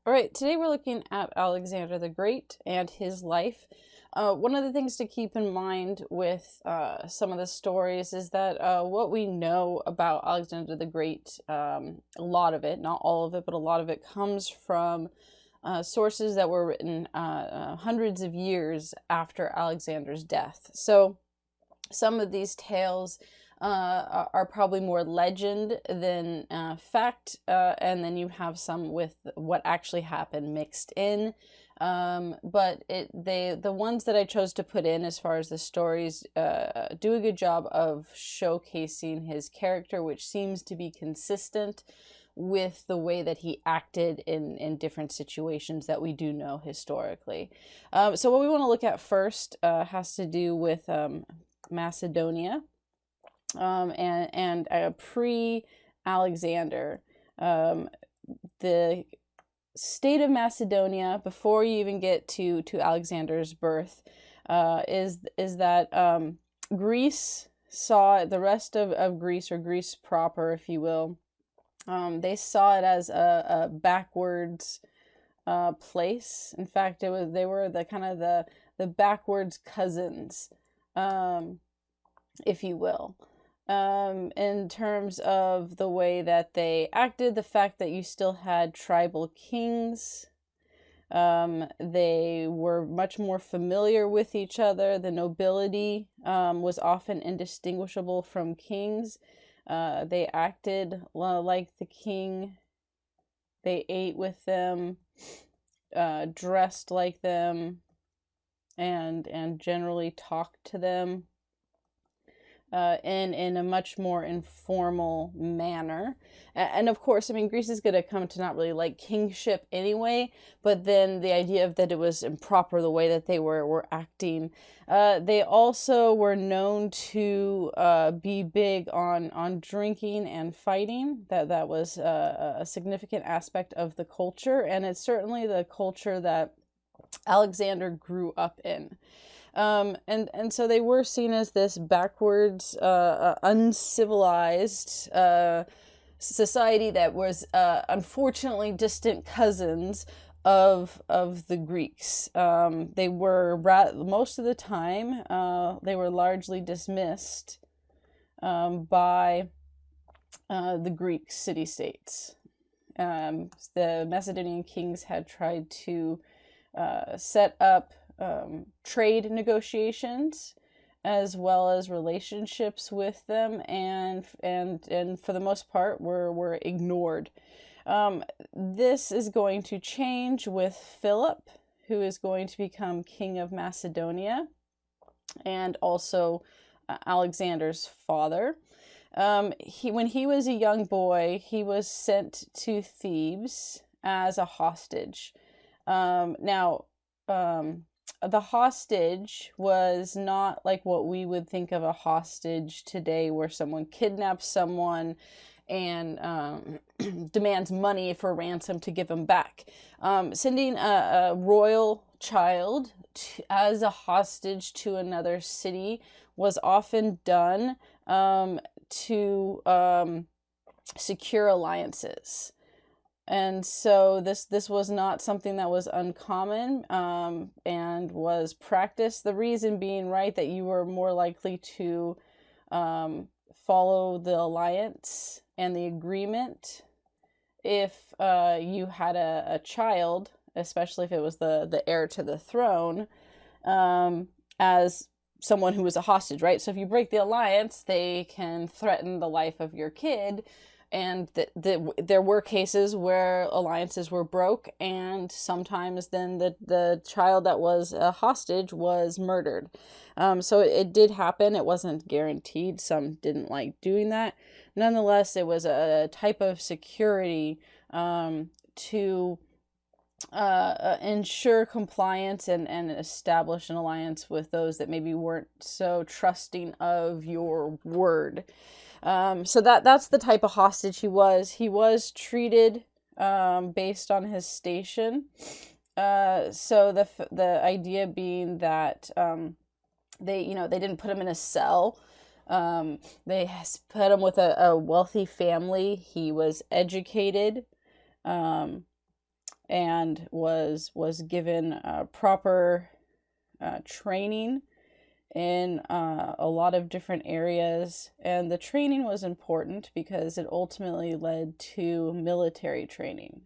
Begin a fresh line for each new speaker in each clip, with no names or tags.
All right, today we're looking at Alexander the Great and his life. One of the things to keep in mind with some of the stories is that what we know about Alexander the Great, a lot of it, not all of it, but a lot of it comes from sources that were written hundreds of years after Alexander's death. So some of these tales are probably more legend than fact, and then you have some with what actually happened mixed in. But the ones that I chose to put in as far as the stories do a good job of showcasing his character, which seems to be consistent with the way that he acted in different situations that we do know historically. So what we want to look at first has to do with Macedonia. And pre-Alexander, the state of Macedonia, before you even get to Alexander's birth, is that Greece saw the rest of Greece, or Greece proper, if you will. They saw it as a backwards place. In fact, they were the kind of the backwards cousins, if you will. In terms of the way that they acted, the fact that you still had tribal kings, they were much more familiar with each other. The nobility was often indistinguishable from kings. They acted like the king. They ate with them, dressed like them, and generally talked to them in a much more informal manner. And of course, I mean, Greece is going to come to not really like kingship anyway, but then the idea of that it was improper the way that they were acting. They also were known to be big on drinking and fighting. That was a significant aspect of the culture, and it's certainly the culture that Alexander grew up in. And so they were seen as this backwards, uncivilized society that was unfortunately distant cousins of the Greeks. They were most of the time they were largely dismissed by the Greek city-states. The Macedonian kings had tried to set up trade negotiations as well as relationships with them, and for the most part were ignored. This is going to change with Philip, who is going to become king of Macedonia, and also Alexander's father. When he was a young boy, he was sent to Thebes as a hostage. The hostage was not like what we would think of a hostage today, where someone kidnaps someone and demands money for ransom to give them back. Sending a royal child as a hostage to another city was often done to secure alliances. And so this was not something that was uncommon and was practiced. The reason being, right, that you were more likely to follow the alliance and the agreement if you had a child, especially if it was the heir to the throne, as someone who was a hostage, right? So if you break the alliance, they can threaten the life of your kid. And there were cases where alliances were broke, and sometimes then the child that was a hostage was murdered. So it did happen. It wasn't guaranteed. Some didn't like doing that. Nonetheless, it was a type of security to ensure compliance and establish an alliance with those that maybe weren't so trusting of your word. So that's the type of hostage he was. He was treated based on his station. So the idea being that they didn't put him in a cell. They put him with a wealthy family. He was educated. and was given proper training in a lot of different areas. And the training was important because it ultimately led to military training.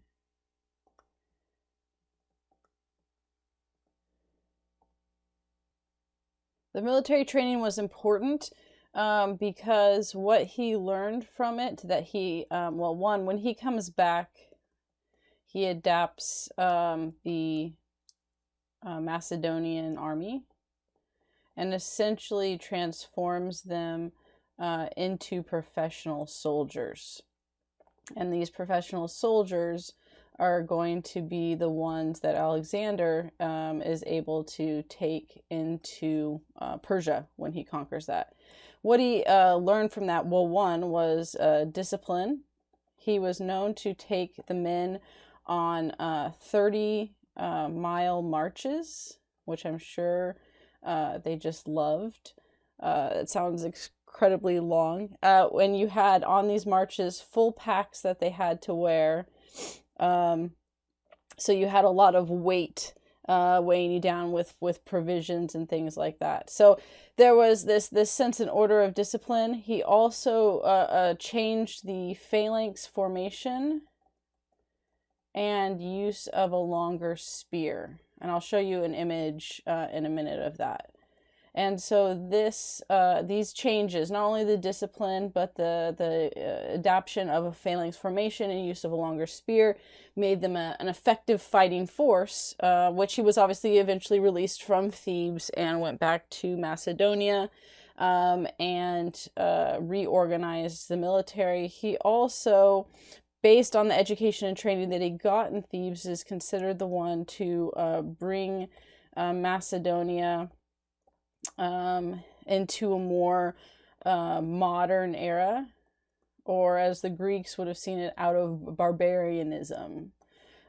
The military training was important because what he learned from it, that he, well, one, when he comes back, he adapts the Macedonian army and essentially transforms them into professional soldiers. And these professional soldiers are going to be the ones that Alexander is able to take into Persia when he conquers that. What he learned from that, well, one was discipline. He was known to take the men on 30-mile marches, which I'm sure they just loved. It sounds incredibly long. When you had on these marches full packs that they had to wear, so you had a lot of weight weighing you down with provisions and things like that. So there was this sense and order of discipline. He also changed the phalanx formation and use of a longer spear. And I'll show you an image in a minute of that. And so these changes, not only the discipline, but the adoption of a phalanx formation and use of a longer spear, made them an effective fighting force, which he was obviously eventually released from Thebes and went back to Macedonia and reorganized the military. He also, based on the education and training that he got in Thebes, is considered the one to bring Macedonia into a more modern era, or as the Greeks would have seen it, out of barbarianism.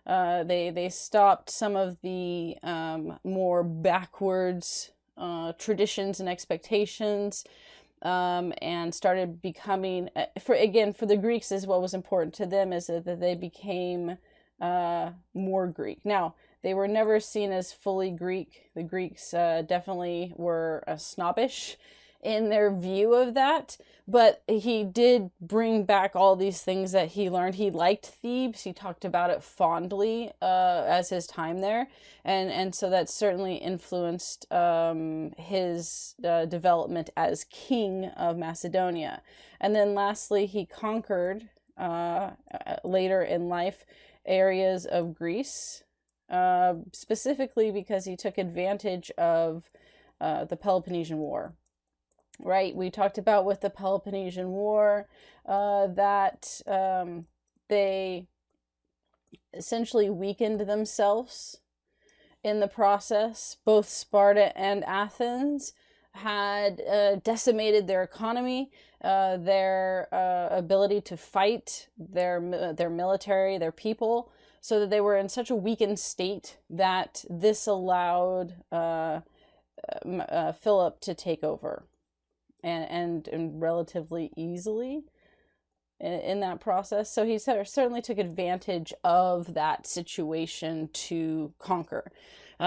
They stopped some of the more backwards traditions and expectations, and started becoming, for the Greeks, is what was important to them, is that they became more Greek. Now, they were never seen as fully Greek. The Greeks definitely were snobbish in their view of that, but he did bring back all these things that he learned. He liked Thebes. He talked about it fondly as his time there, and so that certainly influenced his development as king of Macedonia. And then lastly, he conquered later in life areas of Greece, specifically because he took advantage of the Peloponnesian War. Right, we talked about with the Peloponnesian War that they essentially weakened themselves in the process. Both Sparta and Athens had decimated their economy, their ability to fight, their military, their people, so that they were in such a weakened state that this allowed Philip to take over. And relatively easily in that process. So he certainly took advantage of that situation to conquer.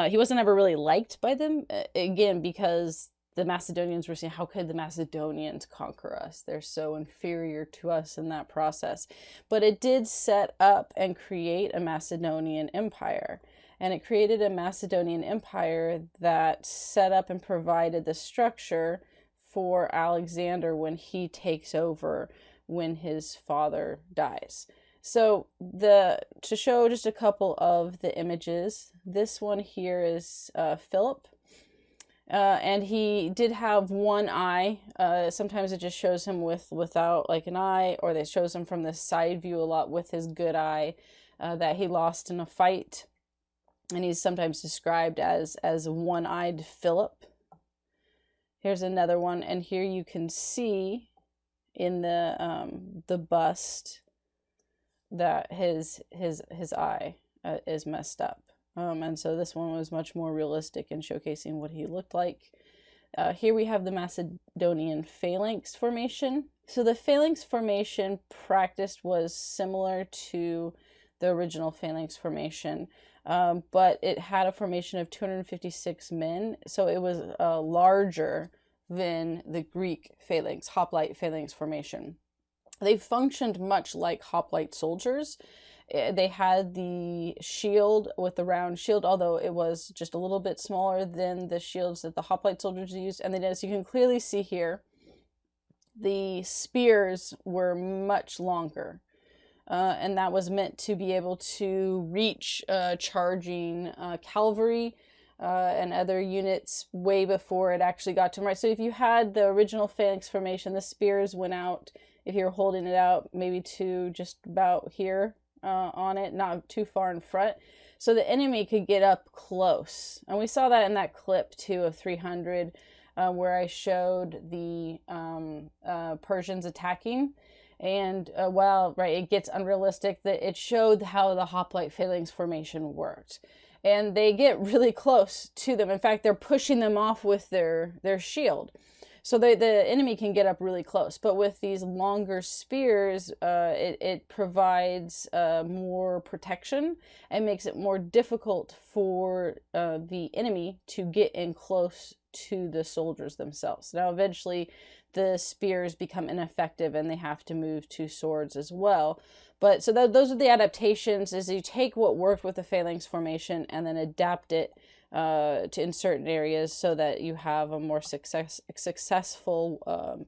He wasn't ever really liked by them, again, because the Macedonians were saying, how could the Macedonians conquer us? They're so inferior to us in that process. But it did set up and create a Macedonian empire. And it created a Macedonian empire that set up and provided the structure for Alexander when he takes over, when his father dies. So to show just a couple of the images, this one here is Philip, and he did have one eye. Sometimes it just shows him without like an eye, or they shows him from the side view a lot with his good eye that he lost in a fight, and he's sometimes described as one-eyed Philip. Here's another one, and here you can see in the bust that his eye is messed up. And so this one was much more realistic in showcasing what he looked like. Here we have the Macedonian phalanx formation. So the phalanx formation practiced was similar to the original Phalanx formation. But it had a formation of 256 men, so it was larger than the Greek Phalanx, hoplite Phalanx formation. They functioned much like hoplite soldiers. They had the shield with the round shield, although it was just a little bit smaller than the shields that the hoplite soldiers used. And then, as you can clearly see here, the spears were much longer. And that was meant to be able to reach charging cavalry and other units way before it actually got to them. Right. So if you had the original Phalanx formation, the spears went out, if you're holding it out, maybe to just about here on it, not too far in front. So the enemy could get up close. And we saw that in that clip too of 300 where I showed the Persians attacking. And while it gets unrealistic, that it showed how the hoplite Phalanx formation worked, and they get really close to them. In fact, they're pushing them off with their shield, so the enemy can get up really close. But with these longer spears, it provides more protection and makes it more difficult for the enemy to get in close to the soldiers themselves. Now, eventually, the spears become ineffective and they have to move to swords as well. But so those are the adaptations, is you take what worked with the Phalanx formation and then adapt it in certain areas so that you have a more successful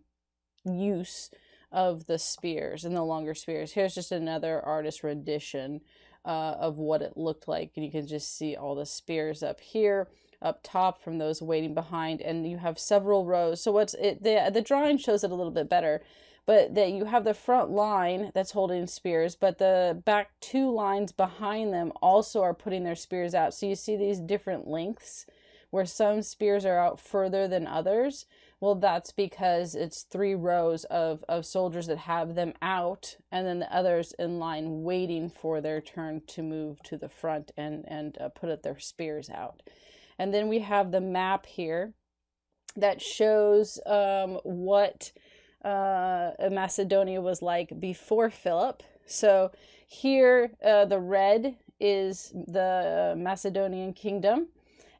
use of the spears and the longer spears. Here's just another artist rendition of what it looked like. And you can just see all the spears up here, up top from those waiting behind, and you have several rows. So the drawing shows it a little bit better, but that you have the front line that's holding spears, but the back two lines behind them also are putting their spears out. So you see these different lengths where some spears are out further than others. Well, that's because it's 3 rows of soldiers that have them out, and then the others in line waiting for their turn to move to the front and put up their spears out. And then we have the map here that shows what Macedonia was like before Philip. So here, the red is the Macedonian kingdom.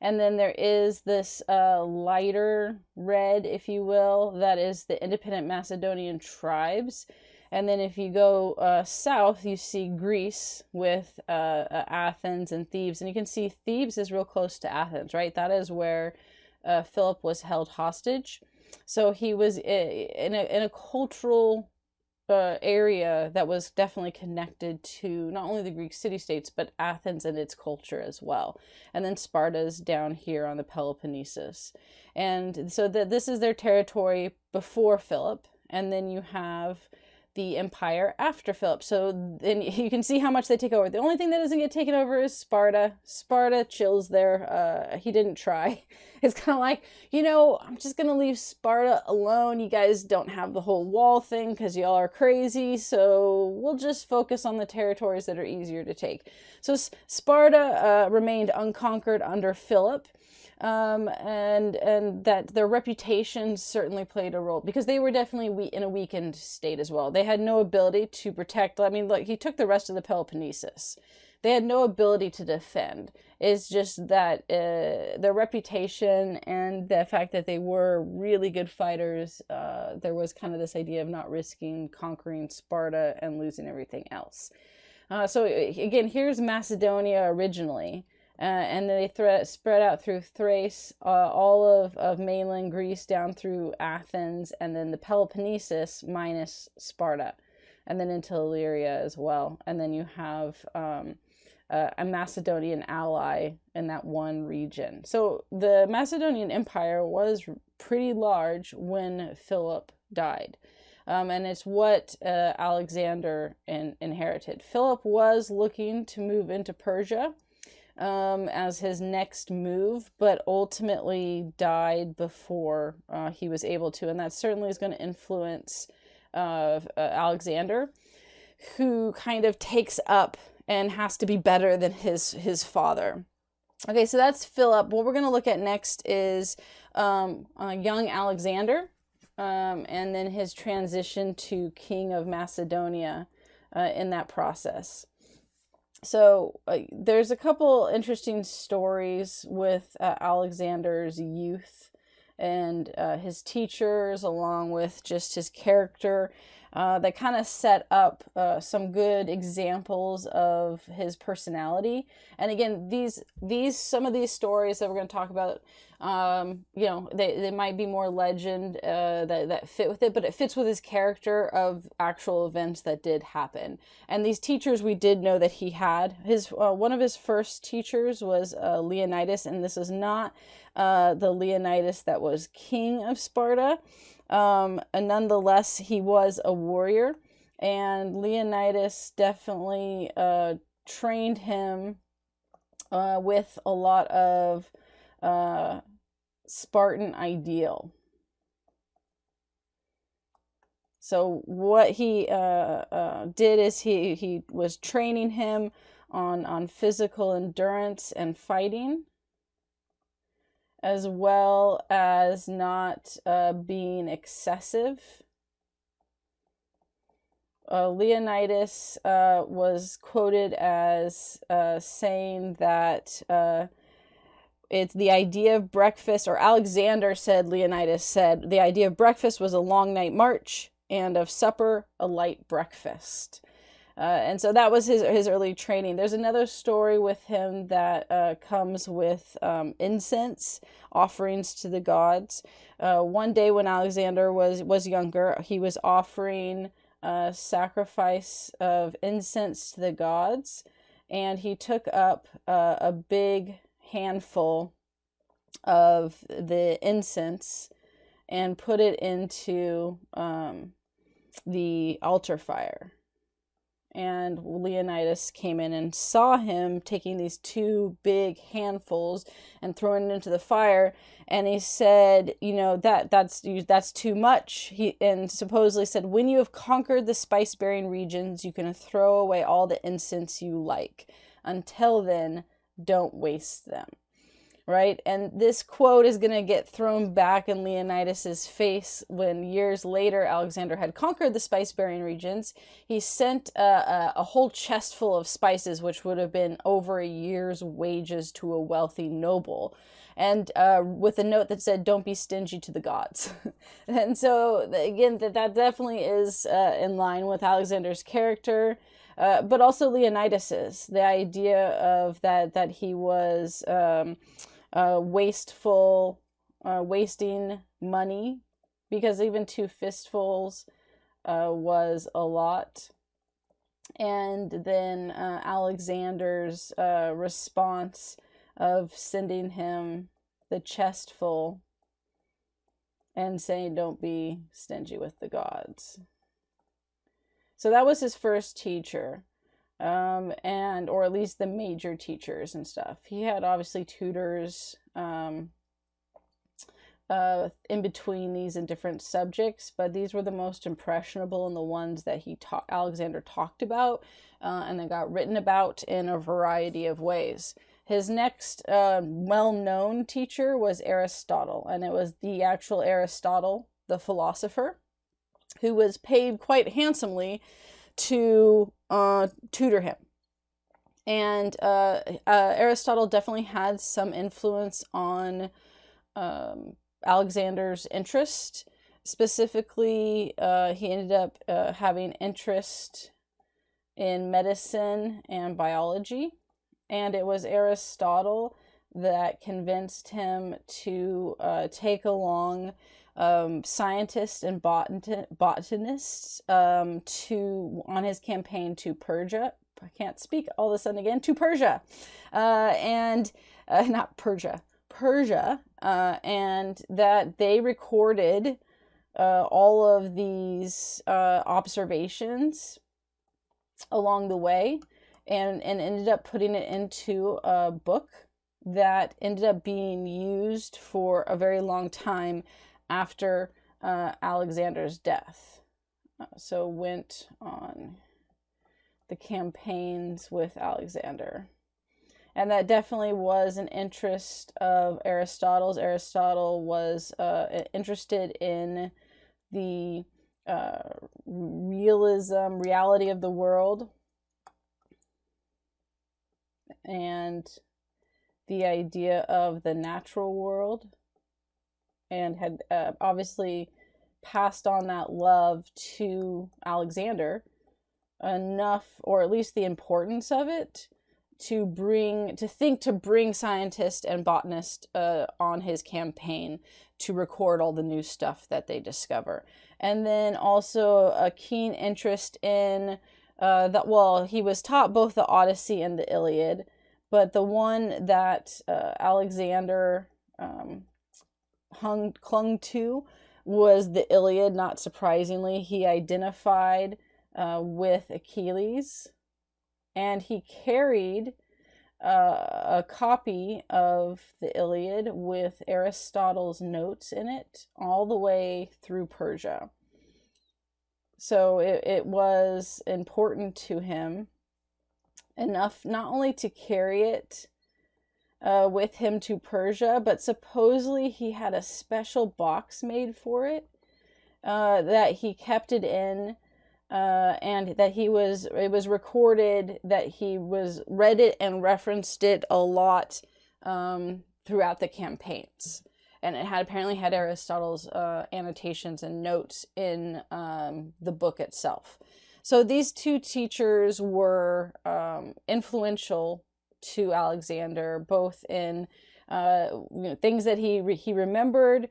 And then there is this lighter red, if you will, that is the independent Macedonian tribes. And then if you go south, you see Greece with Athens and Thebes. And you can see Thebes is real close to Athens, right? That is where Philip was held hostage. So he was in a cultural area that was definitely connected to not only the Greek city-states, but Athens and its culture as well. And then Sparta's down here on the Peloponnesus. And so this is their territory before Philip. And then you have the empire after Philip. So then you can see how much they take over. The only thing that doesn't get taken over is Sparta. Sparta chills there. He didn't try. It's kind of like, I'm just going to leave Sparta alone. You guys don't have the whole wall thing because y'all are crazy. So we'll just focus on the territories that are easier to take. So Sparta remained unconquered under Philip. And that their reputation certainly played a role, because they were definitely in a weakened state as well. They had no ability to protect. I mean, he took the rest of the Peloponnesus. They had no ability to defend. It's just that their reputation and the fact that they were really good fighters, there was kind of this idea of not risking conquering Sparta and losing everything else. So again, here's Macedonia originally. And then they spread out through Thrace, all of mainland Greece down through Athens, and then the Peloponnesus minus Sparta, and then into Illyria as well. And then you have a Macedonian ally in that one region. So the Macedonian Empire was pretty large when Philip died. And it's what Alexander inherited. Philip was looking to move into Persia as his next move, but ultimately died before he was able to. And that certainly is going to influence Alexander, who kind of takes up and has to be better than his father. Okay, so that's Philip. What we're going to look at next is young Alexander, and then his transition to King of Macedonia in that process. So there's a couple interesting stories with Alexander's youth and his teachers, along with just his character, that kind of set up some good examples of his personality. And again, these some of these stories that we're going to talk about, they might be more legend that fit with it, but it fits with his character of actual events that did happen. And these teachers, we did know that he had his one of his first teachers was Leonidas, and this is not the Leonidas that was king of Sparta. And nonetheless, he was a warrior, and Leonidas definitely trained him with a lot of Spartan ideal. So what he did is he was training him on physical endurance and fighting, as well as not being excessive. Leonidas was quoted as saying that it's the idea of breakfast, or Leonidas said, the idea of breakfast was a long night march, and of supper, a light breakfast. And so that was his early training. There's another story with him that comes with incense, offerings to the gods. One day when Alexander was younger, he was offering sacrifice of incense to the gods, and he took up a big handful of the incense and put it into the altar fire. And Leonidas came in and saw him taking these two big handfuls and throwing it into the fire. And he said, that's too much. He supposedly said, when you have conquered the spice-bearing regions, you can throw away all the incense you like. Until then, don't waste them. Right? And this quote is going to get thrown back in Leonidas's face when years later Alexander had conquered the spice-bearing regions. He sent a whole chest full of spices, which would have been over a year's wages to a wealthy noble, and with a note that said, don't be stingy to the gods. And so, again, that definitely is in line with Alexander's character. But also Leonidas's, the idea of that he was wasteful, wasting money, because even two fistfuls was a lot. And then Alexander's response of sending him the chest full and saying, don't be stingy with the gods. So that was his first teacher. Or at least the major teachers and stuff. He had obviously tutors in between these in different subjects, but these were the most impressionable and the ones that Alexander talked about and then got written about in a variety of ways. His next well-known teacher was Aristotle, and it was the actual Aristotle, the philosopher, who was paid quite handsomely to tutor him. And Aristotle definitely had some influence on Alexander's interest. Specifically, he ended up having interest in medicine and biology. And it was Aristotle that convinced him to take along scientists and botanists on his campaign to Persia. I can't speak all of a sudden again. To Persia, not Persia, Persia, and that they recorded all of these observations along the way, and ended up putting it into a book that ended up being used for a very long time after Alexander's death. So went on the campaigns with Alexander. And that definitely was an interest of Aristotle's. Aristotle was interested in the reality of the world. and the idea of the natural world, and had obviously passed on that love to Alexander enough, or at least the importance of it, to bring scientists and botanists on his campaign to record all the new stuff that they discover. And then also a keen interest in he was taught both the Odyssey and the Iliad, but the one that Alexander clung to was the Iliad. Not surprisingly, he identified with Achilles, and he carried a copy of the Iliad with Aristotle's notes in it all the way through Persia. So it was important to him enough not only to carry it with him to Persia, but supposedly he had a special box made for it that he kept it in, and that it was recorded that he read it and referenced it a lot throughout the campaigns. And it apparently had Aristotle's annotations and notes in the book itself. So these two teachers were influential to Alexander, both in things that he remembered,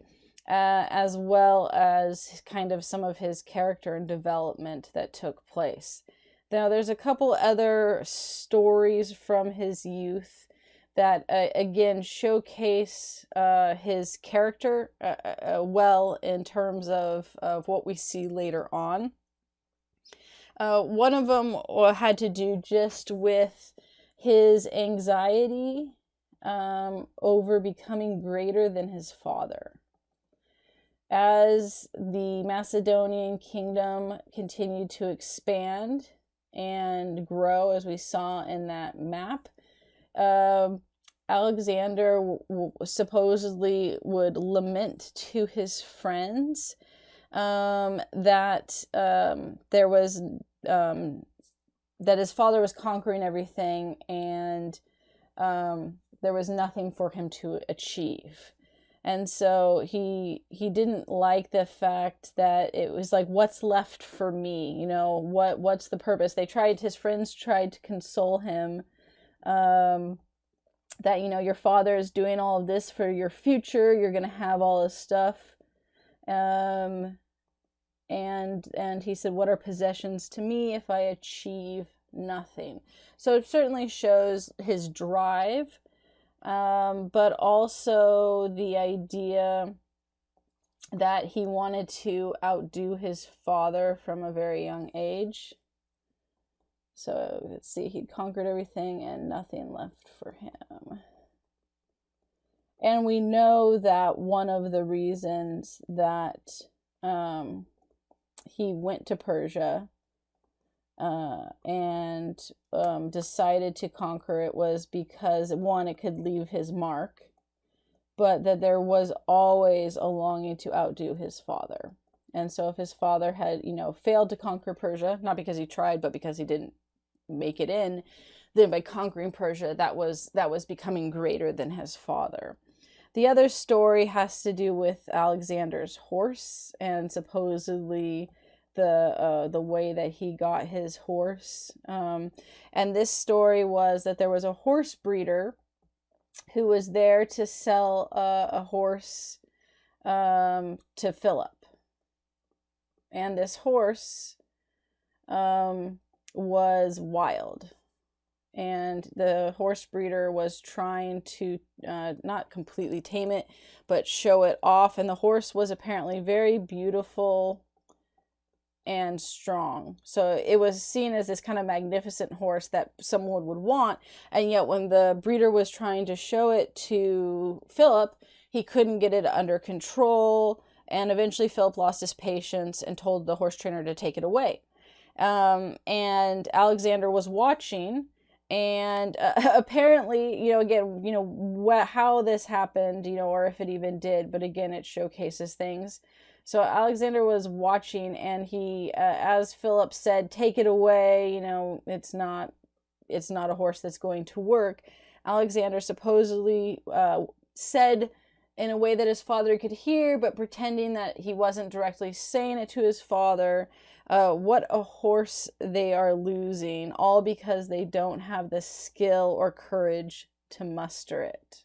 as well as kind of some of his character and development that took place. Now, there's a couple other stories from his youth that, again, showcase his character well in terms of what we see later on. One of them had to do just with his anxiety over becoming greater than his father. As the Macedonian kingdom continued to expand and grow, as we saw in that map, Alexander supposedly would lament to his friends that his father was conquering everything, and there was nothing for him to achieve. And so he didn't like the fact that it was like, what's left for me? What's the purpose? His friends tried to console him, that, your father is doing all of this for your future. You're going to have all this stuff. And he said, what are possessions to me if I achieve nothing? So it certainly shows his drive, but also the idea that he wanted to outdo his father from a very young age. So let's see, he'd conquered everything and nothing left for him. And we know that one of the reasons that he went to Persia and decided to conquer it was because, one, it could leave his mark, but that there was always a longing to outdo his father. And so if his father had, failed to conquer Persia, not because he tried, but because he didn't make it in, then by conquering Persia, that was becoming greater than his father. The other story has to do with Alexander's horse, and supposedly the way that he got his horse. And this story was that there was a horse breeder who was there to sell a horse to Philip. And this horse was wild. And the horse breeder was trying to not completely tame it, but show it off. And the horse was apparently very beautiful and strong. So it was seen as this kind of magnificent horse that someone would want. And yet when the breeder was trying to show it to Philip, he couldn't get it under control. And eventually Philip lost his patience and told the horse trainer to take it away. And Alexander was watching. And apparently, how this happened, or if it even did, but again, it showcases things. So Alexander was watching, and he, as Philip said, take it away, it's not it's not a horse that's going to work. Alexander supposedly said in a way that his father could hear, but pretending that he wasn't directly saying it to his father, what a horse they are losing, all because they don't have the skill or courage to muster it.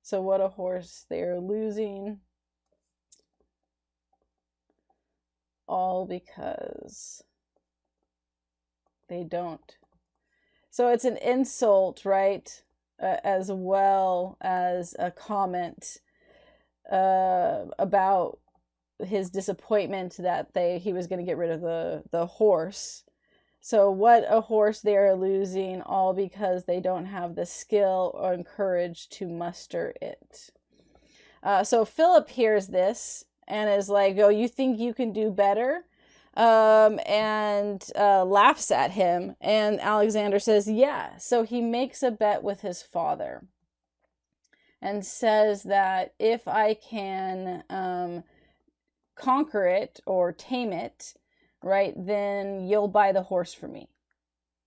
So what a horse they are losing, all because they don't. So it's an insult, right? As well as a comment about his disappointment that he was going to get rid of the horse. So what a horse they are losing, all because they don't have the skill or courage to muster it. So Philip hears this and is like, oh, you think you can do better? And laughs at him. And Alexander says, yeah. So he makes a bet with his father and says that if I can conquer it or tame it, right, then you'll buy the horse for me.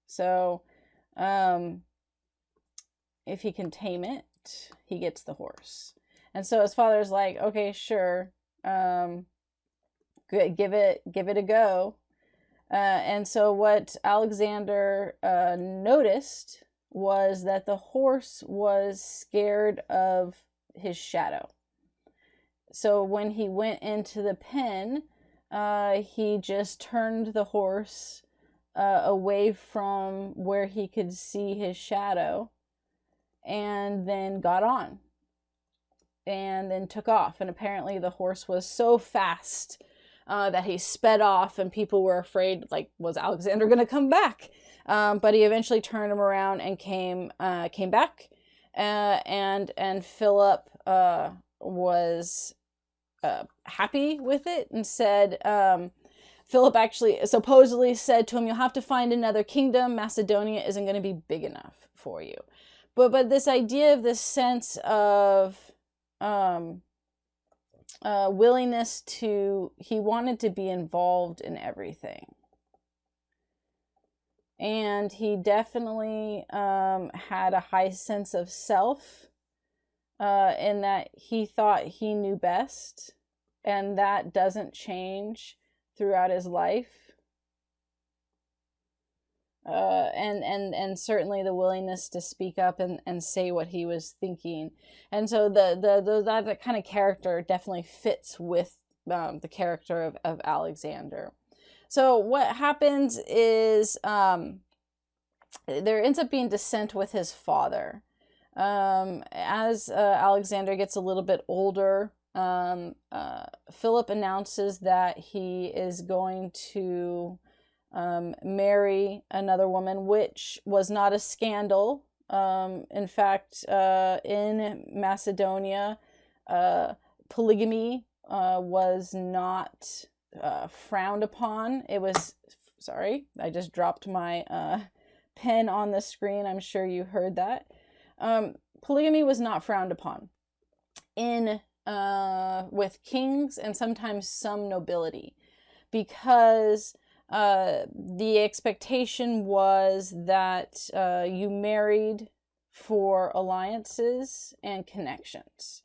So if he can tame it, he gets the horse. And so his father's like, okay, sure. Give it a go. And so what Alexander noticed was that the horse was scared of his shadow. So when he went into the pen, he just turned the horse away from where he could see his shadow, and then got on and then took off. And apparently the horse was so fast that he sped off, and people were afraid, like, was Alexander going to come back? But he eventually turned him around and came back. And Philip was happy with it and said, Philip actually supposedly said to him, you'll have to find another kingdom. Macedonia isn't going to be big enough for you. But this idea of this sense of willingness to, he wanted to be involved in everything. And he definitely had a high sense of self in that he thought he knew best, and that doesn't change throughout his life. And certainly the willingness to speak up and say what he was thinking. And so that kind of character definitely fits with the character of Alexander. So what happens is there ends up being dissent with his father. As Alexander gets a little bit older, Philip announces that he is going to marry another woman, which was not a scandal. In fact, in Macedonia, polygamy was not frowned upon. It was, sorry, I just dropped my pen on the screen. I'm sure you heard that. Polygamy was not frowned upon with kings and sometimes some nobility, because the expectation was that you married for alliances and connections.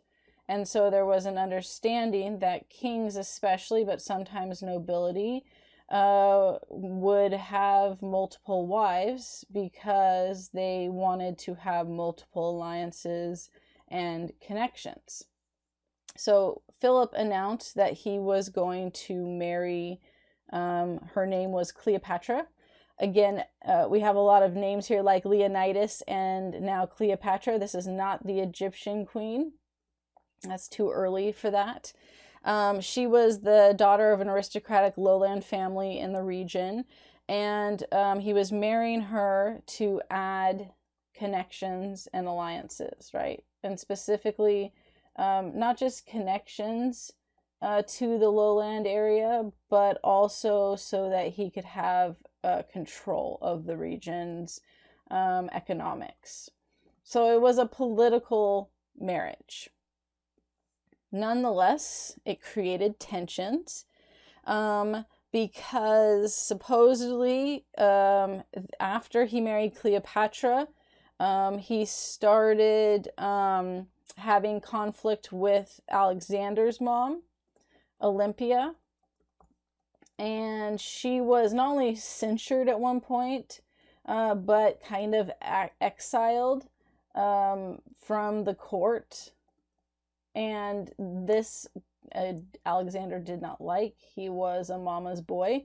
And so there was an understanding that kings especially, but sometimes nobility, would have multiple wives because they wanted to have multiple alliances and connections. So Philip announced that he was going to marry, her name was Cleopatra. Again, we have a lot of names here like Leonidas and now Cleopatra. This is not the Egyptian queen. That's too early for that. She was the daughter of an aristocratic lowland family in the region, and he was marrying her to add connections and alliances, right? And specifically, not just connections to the lowland area, but also so that he could have control of the region's economics. So it was a political marriage. Nonetheless, it created tensions because supposedly after he married Cleopatra, he started having conflict with Alexander's mom, Olympia, and she was not only censured at one point, but kind of exiled from the court. And this Alexander did not like. He was a mama's boy.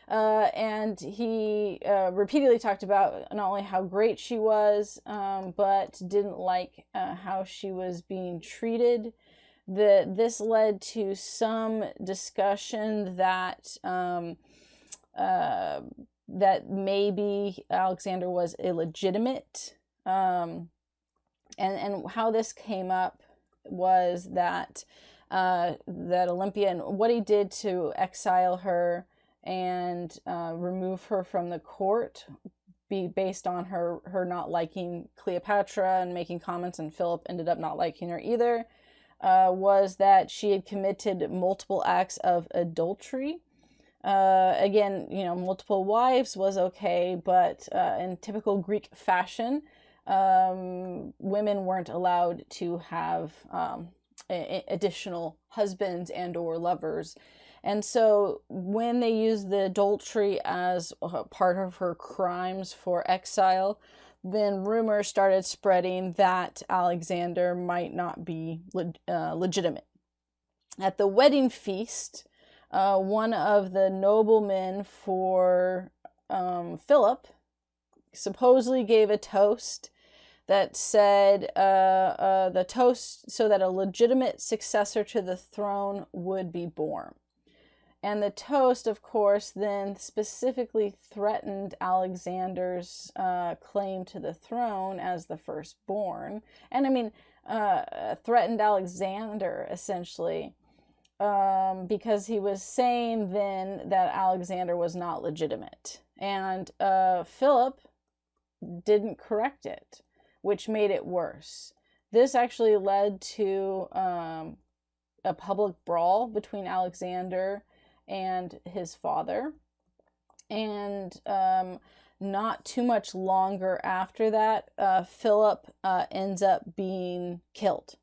And he repeatedly talked about not only how great she was, but didn't like how she was being treated. This led to some discussion that that maybe Alexander was illegitimate. And how this came up was that that Olympia, and what he did to exile her and remove her from the court, be based on her not liking Cleopatra and making comments, and Philip ended up not liking her either, was that she had committed multiple acts of adultery. Again, multiple wives was okay, but in typical Greek fashion, women weren't allowed to have additional husbands and or lovers. And so when they used the adultery as part of her crimes for exile, then rumors started spreading that Alexander might not be legitimate. At the wedding feast, one of the noblemen for Philip supposedly gave a toast that said the toast so that a legitimate successor to the throne would be born. And the toast, of course, then specifically threatened Alexander's claim to the throne as the firstborn. And I mean, threatened Alexander, essentially, because he was saying then that Alexander was not legitimate. And Philip didn't correct it, which made it worse. This actually led to a public brawl between Alexander and his father. And not too much longer after that, Philip ends up being killed.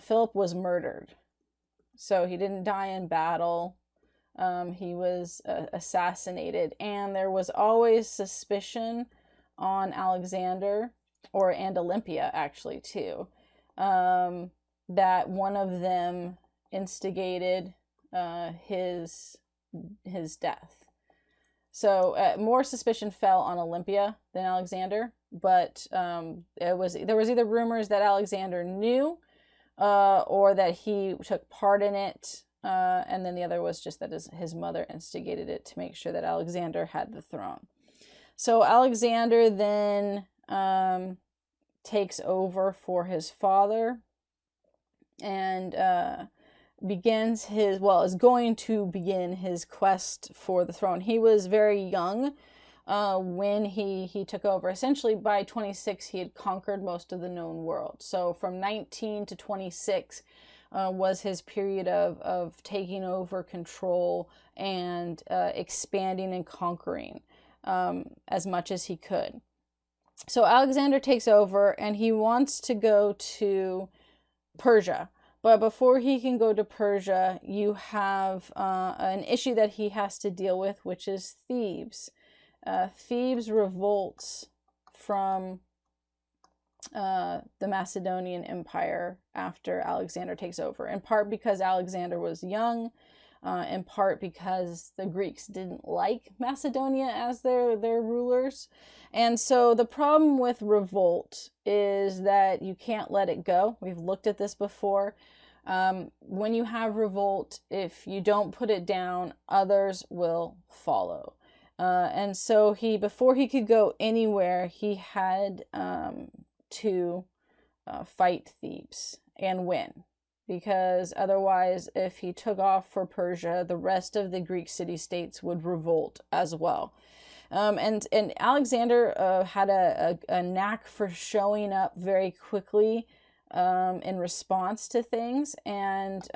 Philip was murdered. So he didn't die in battle. He was assassinated. And there was always suspicion on Alexander, and Olympia actually too, that one of them instigated his death. So more suspicion fell on Olympia than Alexander, but there was either rumors that Alexander knew or that he took part in it, and then the other was just that his mother instigated it to make sure that Alexander had the throne. So Alexander then takes over for his father and is going to begin his quest for the throne. He was very young when he took over. Essentially, by 26, he had conquered most of the known world. So from 19 to 26 was his period of taking over control and expanding and conquering as much as he could. So Alexander takes over, and he wants to go to Persia. But before he can go to Persia, you have an issue that he has to deal with, which is Thebes. Thebes revolts from the Macedonian Empire after Alexander takes over, in part because Alexander was young, in part because the Greeks didn't like Macedonia as their rulers. And so the problem with revolt is that you can't let it go. We've looked at this before. When you have revolt, if you don't put it down, others will follow. And so before he could go anywhere, he had to fight Thebes and win. Because otherwise, if he took off for Persia, the rest of the Greek city-states would revolt as well. And Alexander had a knack for showing up very quickly in response to things. And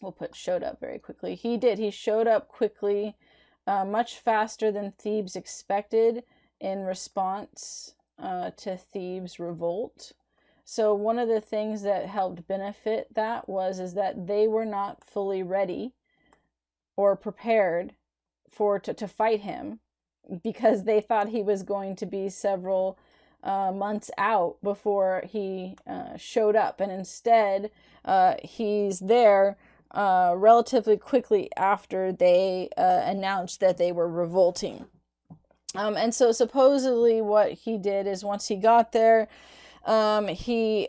we'll put showed up very quickly. He did. He showed up quickly, much faster than Thebes expected in response to Thebes' revolt. So one of the things that helped benefit that is that they were not fully ready or prepared to fight him, because they thought he was going to be several months out before he showed up. And instead, he's there relatively quickly after they announced that they were revolting. And so supposedly what he did is, once he got there, he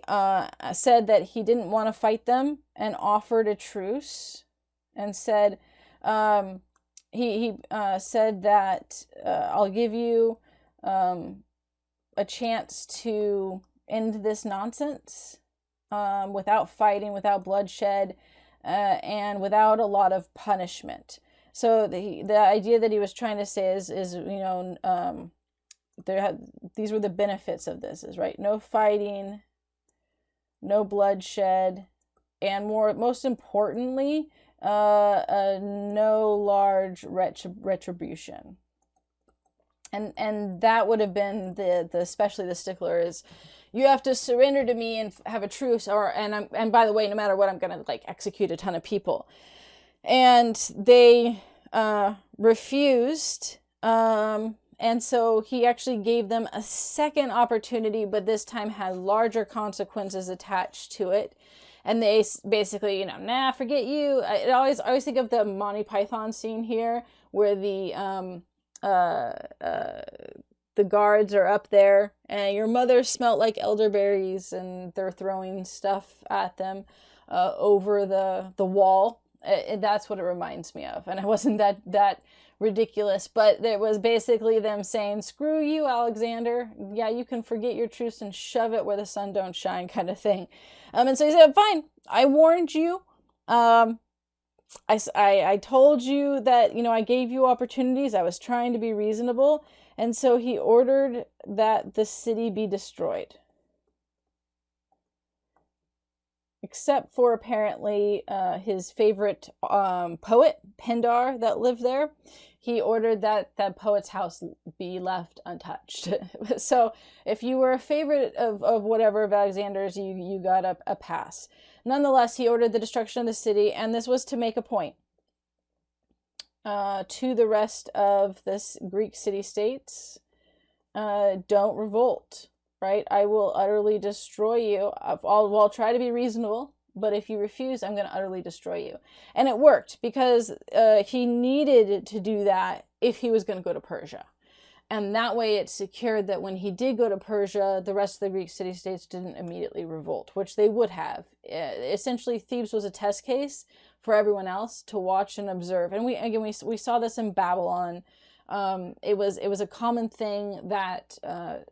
said that he didn't want to fight them and offered a truce, and said, he said that I'll give you a chance to end this nonsense without fighting, without bloodshed, and without a lot of punishment. So the idea that he was trying to say is these were the benefits of this, is right, no fighting, no bloodshed, and most importantly, no large retribution. And that would have been the especially the stickler is, you have to surrender to me and have a truce, and by the way, no matter what, I'm gonna execute a ton of people. And they refused, and so he actually gave them a second opportunity, but this time had larger consequences attached to it. And they basically, forget you. I always think of the Monty Python scene here, where the guards are up there, and your mother smelt like elderberries, and they're throwing stuff at them over the wall. That's what it reminds me of. And it wasn't that ridiculous, but it was basically them saying, screw you, Alexander. Yeah, you can forget your truce and shove it where the sun don't shine, kind of thing. And so he said, fine, I warned you. I told you that, I gave you opportunities. I was trying to be reasonable. And so he ordered that the city be destroyed. Except for apparently his favorite poet, Pindar, that lived there. He ordered that poet's house be left untouched. So if you were a favorite of whatever of Alexander's, you got a pass. Nonetheless, he ordered the destruction of the city, and this was to make a point to the rest of this Greek city-states. Don't revolt, right? I will utterly destroy you. I'll try to be reasonable, but if you refuse, I'm going to utterly destroy you. And it worked, because he needed to do that if he was going to go to Persia. And that way it secured that when he did go to Persia, the rest of the Greek city-states didn't immediately revolt, which they would have. Essentially, Thebes was a test case for everyone else to watch and observe. And we saw this in Babylon. It was a common thing that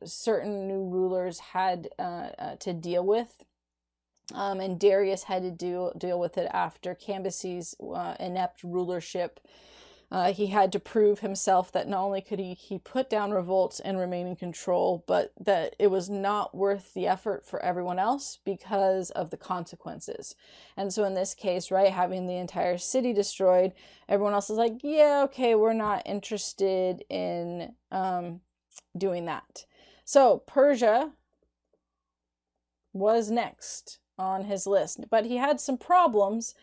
certain new rulers had to deal with. And Darius had to deal with it after Cambyses' inept rulership. He had to prove himself that not only could he put down revolts and remain in control, but that it was not worth the effort for everyone else because of the consequences. And so in this case, right, having the entire city destroyed, everyone else is like, yeah, okay, we're not interested in doing that. So Persia was next on his list, but he had some problems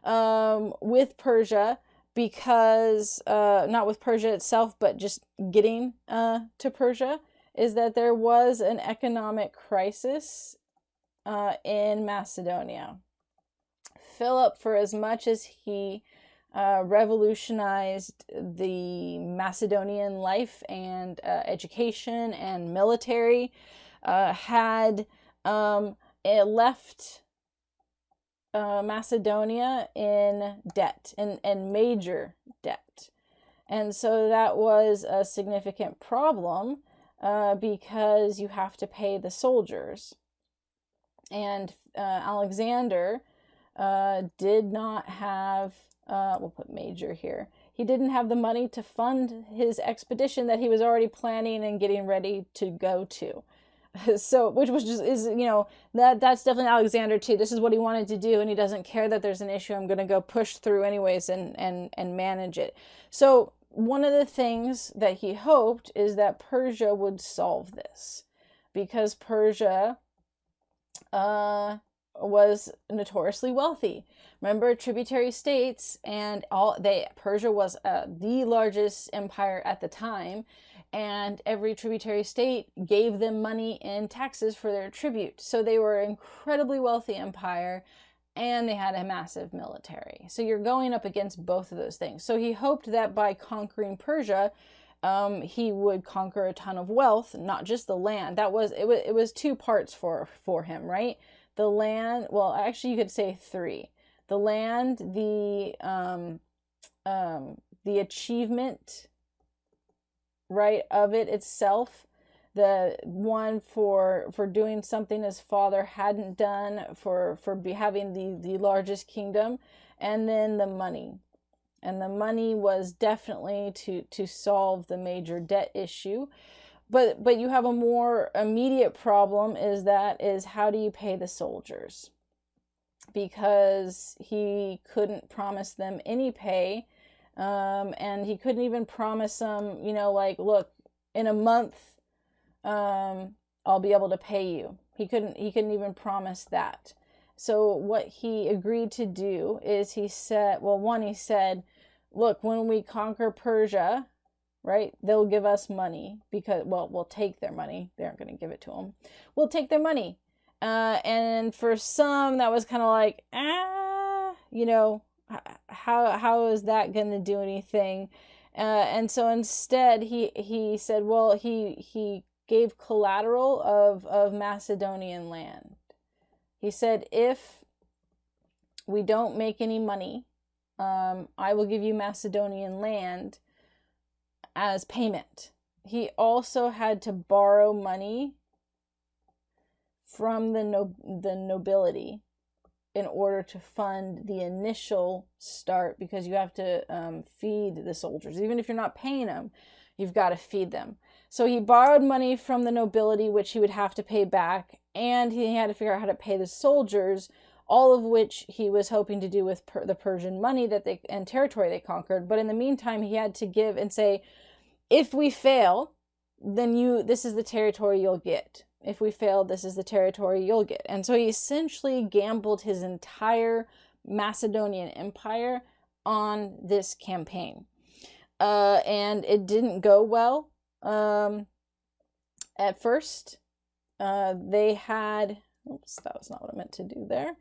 with Persia, because not with Persia itself, but just getting to Persia, is that there was an economic crisis in Macedonia. Philip, for as much as he revolutionized the Macedonian life and education and military, had left Macedonia in debt, in major debt. And so that was a significant problem because you have to pay the soldiers. And Alexander did not have, we'll put major here, he didn't have the money to fund his expedition that he was already planning and getting ready to go to. So, which was just is, that's definitely Alexander too. This is what he wanted to do, and he doesn't care that there's an issue. I'm going to go push through anyways and manage it. So one of the things that he hoped is that Persia would solve this, because Persia was notoriously wealthy. Remember, tributary states, and Persia was the largest empire at the time, and every tributary state gave them money in taxes for their tribute. So they were an incredibly wealthy empire, and they had a massive military. So you're going up against both of those things. So he hoped that by conquering Persia, he would conquer a ton of wealth, not just the land. It was two parts for him, right? The land, well, actually you could say three. The land, the achievement, right, of it itself, the one for doing something his father hadn't done, for having the largest kingdom, and then the money. And the money was definitely to solve the major debt issue. But you have a more immediate problem, is how do you pay the soldiers? Because he couldn't promise them any pay, and he couldn't even promise them, like, look, in a month, I'll be able to pay you. He couldn't even promise that. So what he agreed to do is he said, look, when we conquer Persia, right, they'll give us money, because, well, we'll take their money. They aren't going to give it to them. We'll take their money. And for some, that was kind of like, how is that going to do anything? And so instead, he said, well, he gave collateral of Macedonian land. He said, if we don't make any money, I will give you Macedonian land as payment. He also had to borrow money from the nobility in order to fund the initial start, because you have to feed the soldiers. Even if you're not paying them, you've got to feed them. So he borrowed money from the nobility, which he would have to pay back, and he had to figure out how to pay the soldiers, all of which he was hoping to do with the Persian money and territory they conquered. But in the meantime, he had to give and say, if we fail, then this is the territory you'll get. If we fail, this is the territory you'll get. And so he essentially gambled his entire Macedonian empire on this campaign. And it didn't go well. At first, they had, oops, that was not what I meant to do there.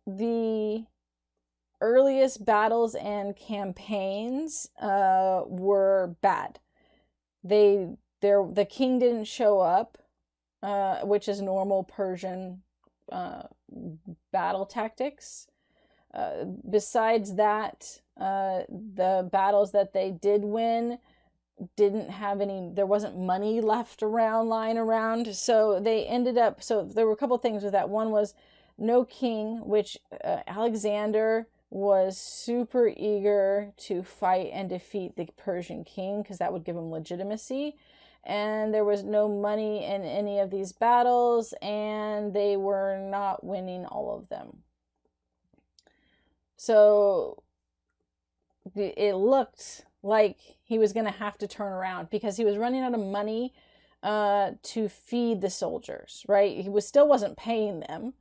The earliest battles and campaigns were bad. The king didn't show up, which is normal Persian battle tactics. Besides that, the battles that they did win didn't have there wasn't money left lying around. So they ended up, so there were a couple things with that. One was no king, which Alexander was super eager to fight and defeat the Persian king, because that would give him legitimacy. And there was no money in any of these battles, and they were not winning all of them. So it looked like he was going to have to turn around, because he was running out of money to feed the soldiers, right? He still wasn't paying them,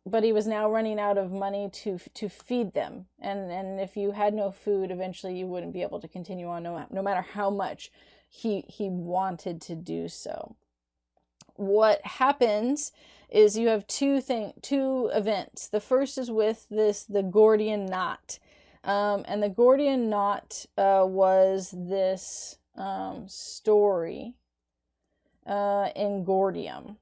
but he was now running out of money to feed them. And if you had no food, eventually you wouldn't be able to continue on, no matter how much he wanted to do so. What happens is you have two events. The first is with the Gordian Knot. And the Gordian Knot was this story in Gordium,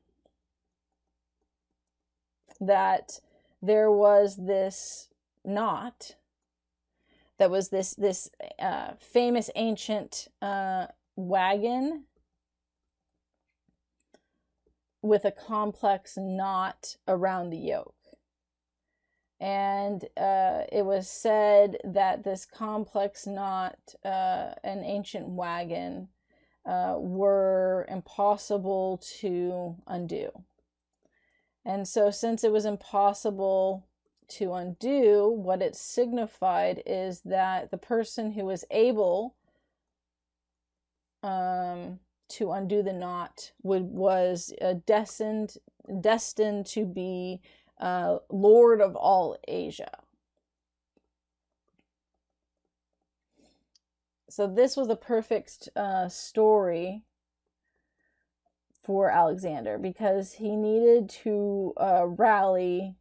that there was this knot that was this famous ancient wagon with a complex knot around the yoke. And it was said that this complex knot, an ancient wagon, were impossible to undo. And so since it was impossible to undo, what it signified is that the person who was able to undo the knot was destined to be Lord of all Asia. So this was a perfect story for Alexander, because he needed to rally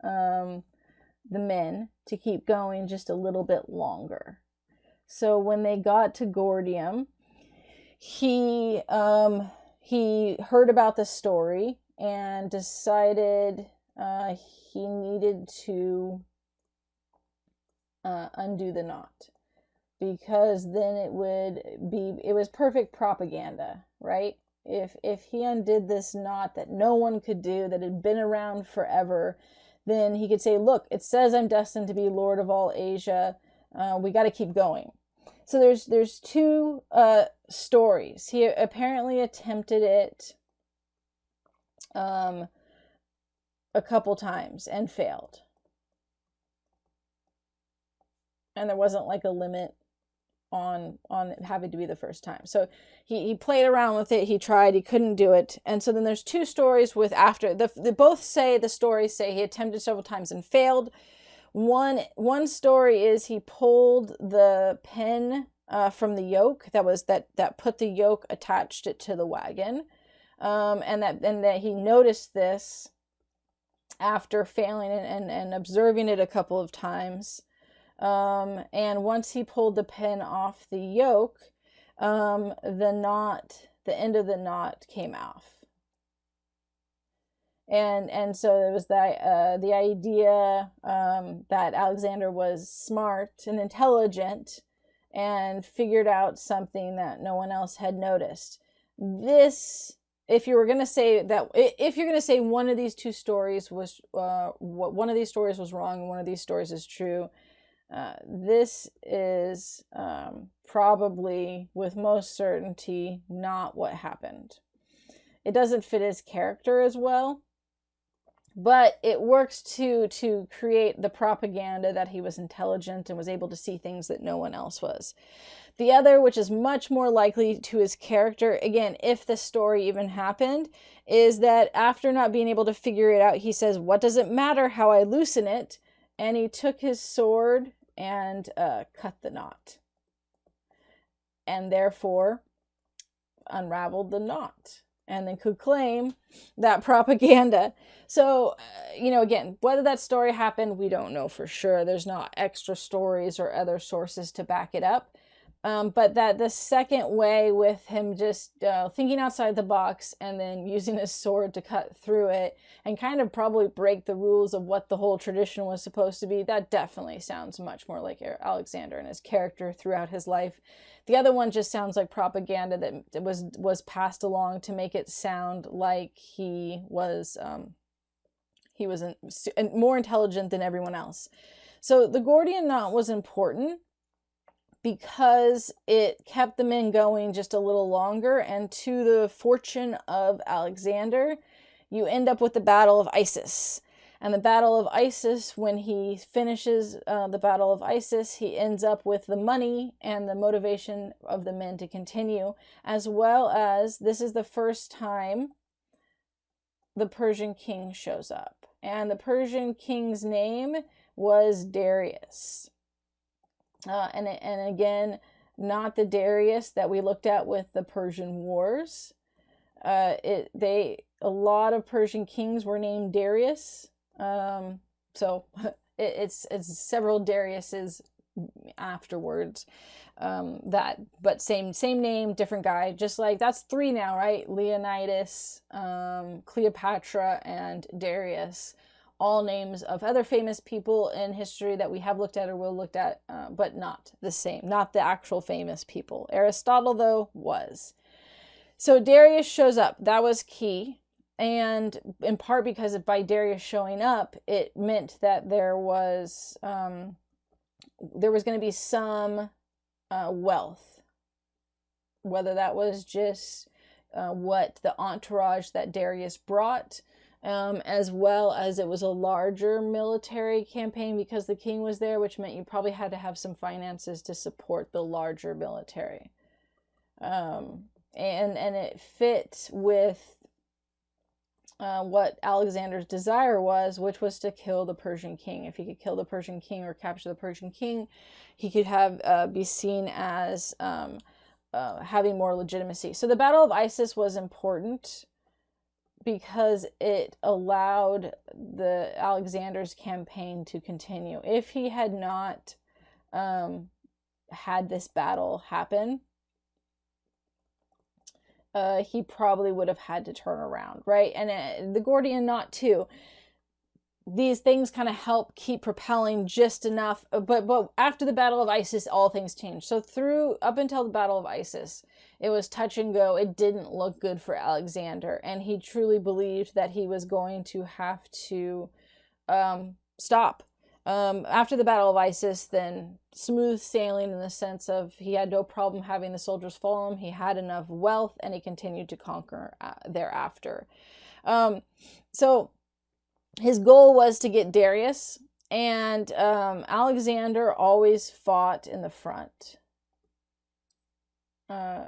the men to keep going just a little bit longer. So when they got to Gordium, he heard about the story and decided he needed to undo the knot, because then it was perfect propaganda, right? If he undid this knot that no one could do, that had been around forever, then he could say, look, it says I'm destined to be Lord of all Asia. We got to keep going. So there's two stories. He apparently attempted it a couple times and failed. And there wasn't like a limit on having to be the first time. So he played around with it. He tried, he couldn't do it. And so then there's two stories with after they both say, the stories say he attempted several times and failed. One story is he pulled the pin from the yoke that put the yoke, attached it to the wagon. And that he noticed this after failing and observing it a couple of times. And once he pulled the pin off the yoke, the end of the knot came off. And so there was the idea that Alexander was smart and intelligent and figured out something that no one else had noticed. This, if you're going to say one of these two stories was one of these stories was wrong and one of these stories is true, this is probably with most certainty not what happened. It doesn't fit his character as well, but it works to create the propaganda that he was intelligent and was able to see things that no one else was. The other, which is much more likely to his character, again, if the story even happened, is that after not being able to figure it out, he says, what does it matter how I loosen it? And he took his sword and cut the knot, and therefore unraveled the knot, and then could claim that propaganda. So, again, whether that story happened, we don't know for sure. There's not extra stories or other sources to back it up. But that the second way, with him just thinking outside the box and then using his sword to cut through it and kind of probably break the rules of what the whole tradition was supposed to be, that definitely sounds much more like Alexander and his character throughout his life. The other one just sounds like propaganda that was passed along to make it sound like he was more intelligent than everyone else. So the Gordian Knot was important because it kept the men going just a little longer, and to the fortune of Alexander, you end up with the Battle of Issus. And the Battle of Issus, when he finishes the Battle of Issus, he ends up with the money and the motivation of the men to continue, as well as this is the first time the Persian king shows up. And the Persian king's name was Darius. And again, not the Darius that we looked at with the Persian Wars. A lot of Persian kings were named Darius. So it's several Dariuses afterwards. But same name, different guy. Just like that's 3 now, right? Leonidas, Cleopatra, and Darius. All names of other famous people in history that we have looked at or will look at, but not the same, not the actual famous people. Aristotle, though, was. So Darius shows up. That was key. And in part because by Darius showing up, it meant that there was going to be some wealth whether that was just what the entourage that Darius brought, as well as it was a larger military campaign because the king was there, which meant you probably had to have some finances to support the larger military. And it fit with what Alexander's desire was, which was to kill the Persian king. If he could kill the Persian king or capture the Persian king, he could have be seen as having more legitimacy. So the Battle of Issus was important because it allowed the Alexander's campaign to continue. If he had not had this battle happen, he probably would have had to turn around, right? And the Gordian Knot too. These things kind of help keep propelling just enough, but after the Battle of Issus, all things changed. So up until the Battle of Issus, it was touch and go. It didn't look good for Alexander, and he truly believed that he was going to have to stop. After the Battle of Issus, then smooth sailing in the sense of he had no problem having the soldiers follow him. He had enough wealth, and he continued to conquer thereafter. So his goal was to get Darius, and Alexander always fought in the front.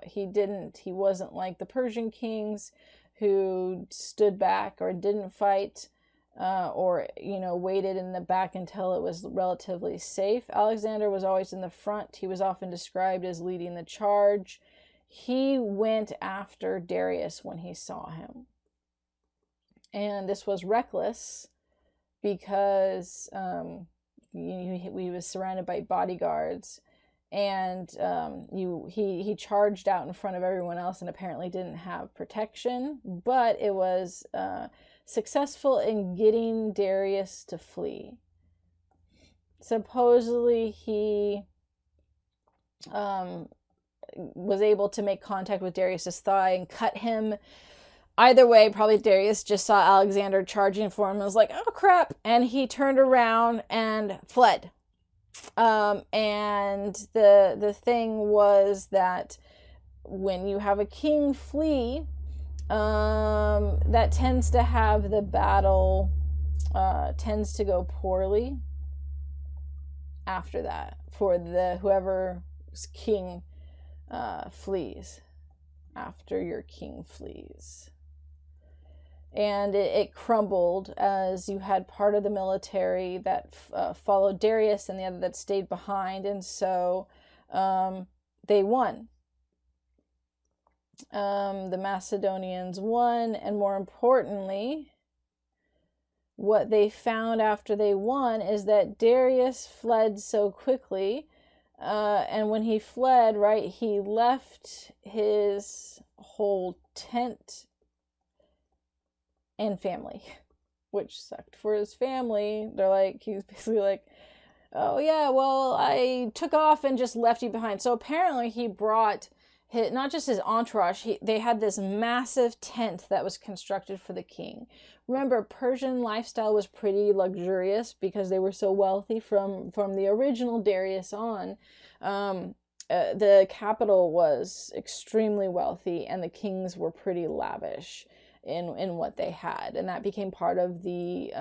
He wasn't like the Persian kings who stood back or didn't fight, or waited in the back until it was relatively safe. Alexander was always in the front. He was often described as leading the charge. He went after Darius when he saw him. And this was reckless because he was surrounded by bodyguards, and he charged out in front of everyone else and apparently didn't have protection, but it was successful in getting Darius to flee. Supposedly he was able to make contact with Darius's thigh and cut him. Either way, probably Darius just saw Alexander charging for him and was like, oh crap, and he turned around and fled. And the thing was that when you have a king flee, that tends to have the battle tends to go poorly after that for whoever's king flees, after your king flees. And it crumbled as you had part of the military that followed Darius and the other that stayed behind, and so they won. The Macedonians won, and more importantly, what they found after they won is that Darius fled so quickly, and when he fled, right, he left his whole tent and family, which sucked for his family. He's basically like, oh yeah, well, I took off and just left you behind. So apparently he brought not just his entourage, they had this massive tent that was constructed for the king. Remember, Persian lifestyle was pretty luxurious because they were so wealthy from the original Darius on. The capital was extremely wealthy, and the kings were pretty lavish in what they had, and that became part of the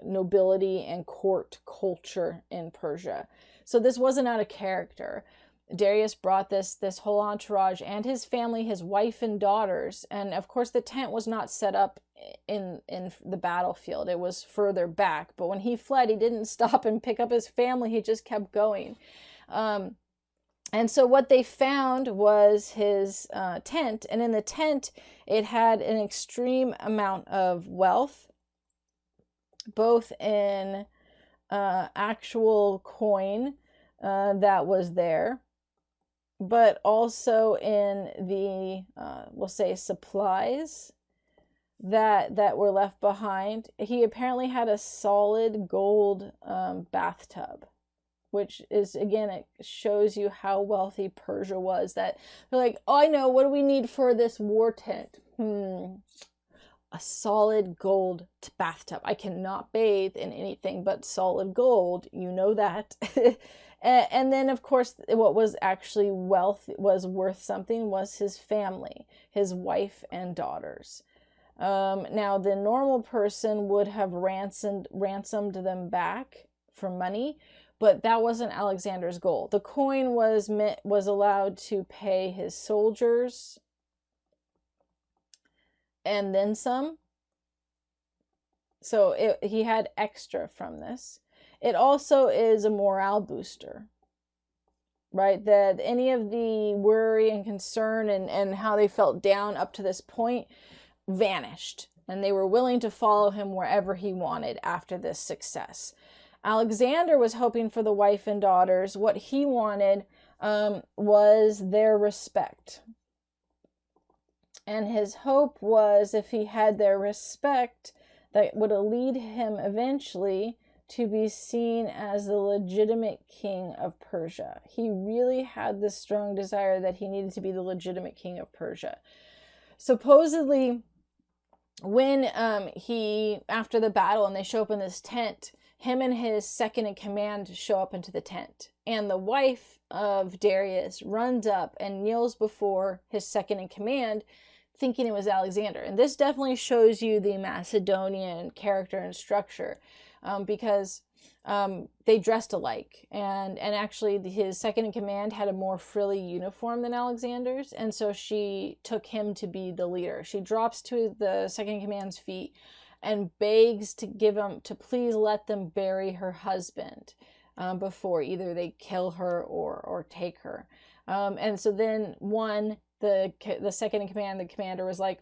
nobility and court culture in Persia. So this wasn't out of character. Darius brought this whole entourage and his family, his wife and daughters, and of course the tent was not set up in the battlefield. It was further back, but when he fled, he didn't stop and pick up his family. He just kept going. And so what they found was his tent, and in the tent, it had an extreme amount of wealth, both in actual coin that was there, but also in the, we'll say, supplies that were left behind. He apparently had a solid gold bathtub, which is, again, it shows you how wealthy Persia was, that they're like, oh, I know, what do we need for this war tent? A solid gold bathtub. I cannot bathe in anything but solid gold, you know that. And then, of course, what was actually was worth something was his family, his wife and daughters. Now, the normal person would have ransomed them back for money, but that wasn't Alexander's goal. The coin was allowed to pay his soldiers and then some. So he had extra from this. It also is a morale booster, right? That any of the worry and concern and how they felt down up to this point vanished, and they were willing to follow him wherever he wanted after this success. Alexander was hoping for the wife and daughters. What he wanted was their respect. And his hope was, if he had their respect, that would lead him eventually to be seen as the legitimate king of Persia. He really had this strong desire that he needed to be the legitimate king of Persia. Supposedly, when after the battle and they show up in this tent, him and his second in command show up into the tent. And the wife of Darius runs up and kneels before his second in command, thinking it was Alexander. And this definitely shows you the Macedonian character and structure, because they dressed alike. And actually his second in command had a more frilly uniform than Alexander's. And so she took him to be the leader. She drops to the second in command's feet and begs to please let them bury her husband before either they kill her or take her. And so then the second in command, the commander, was like,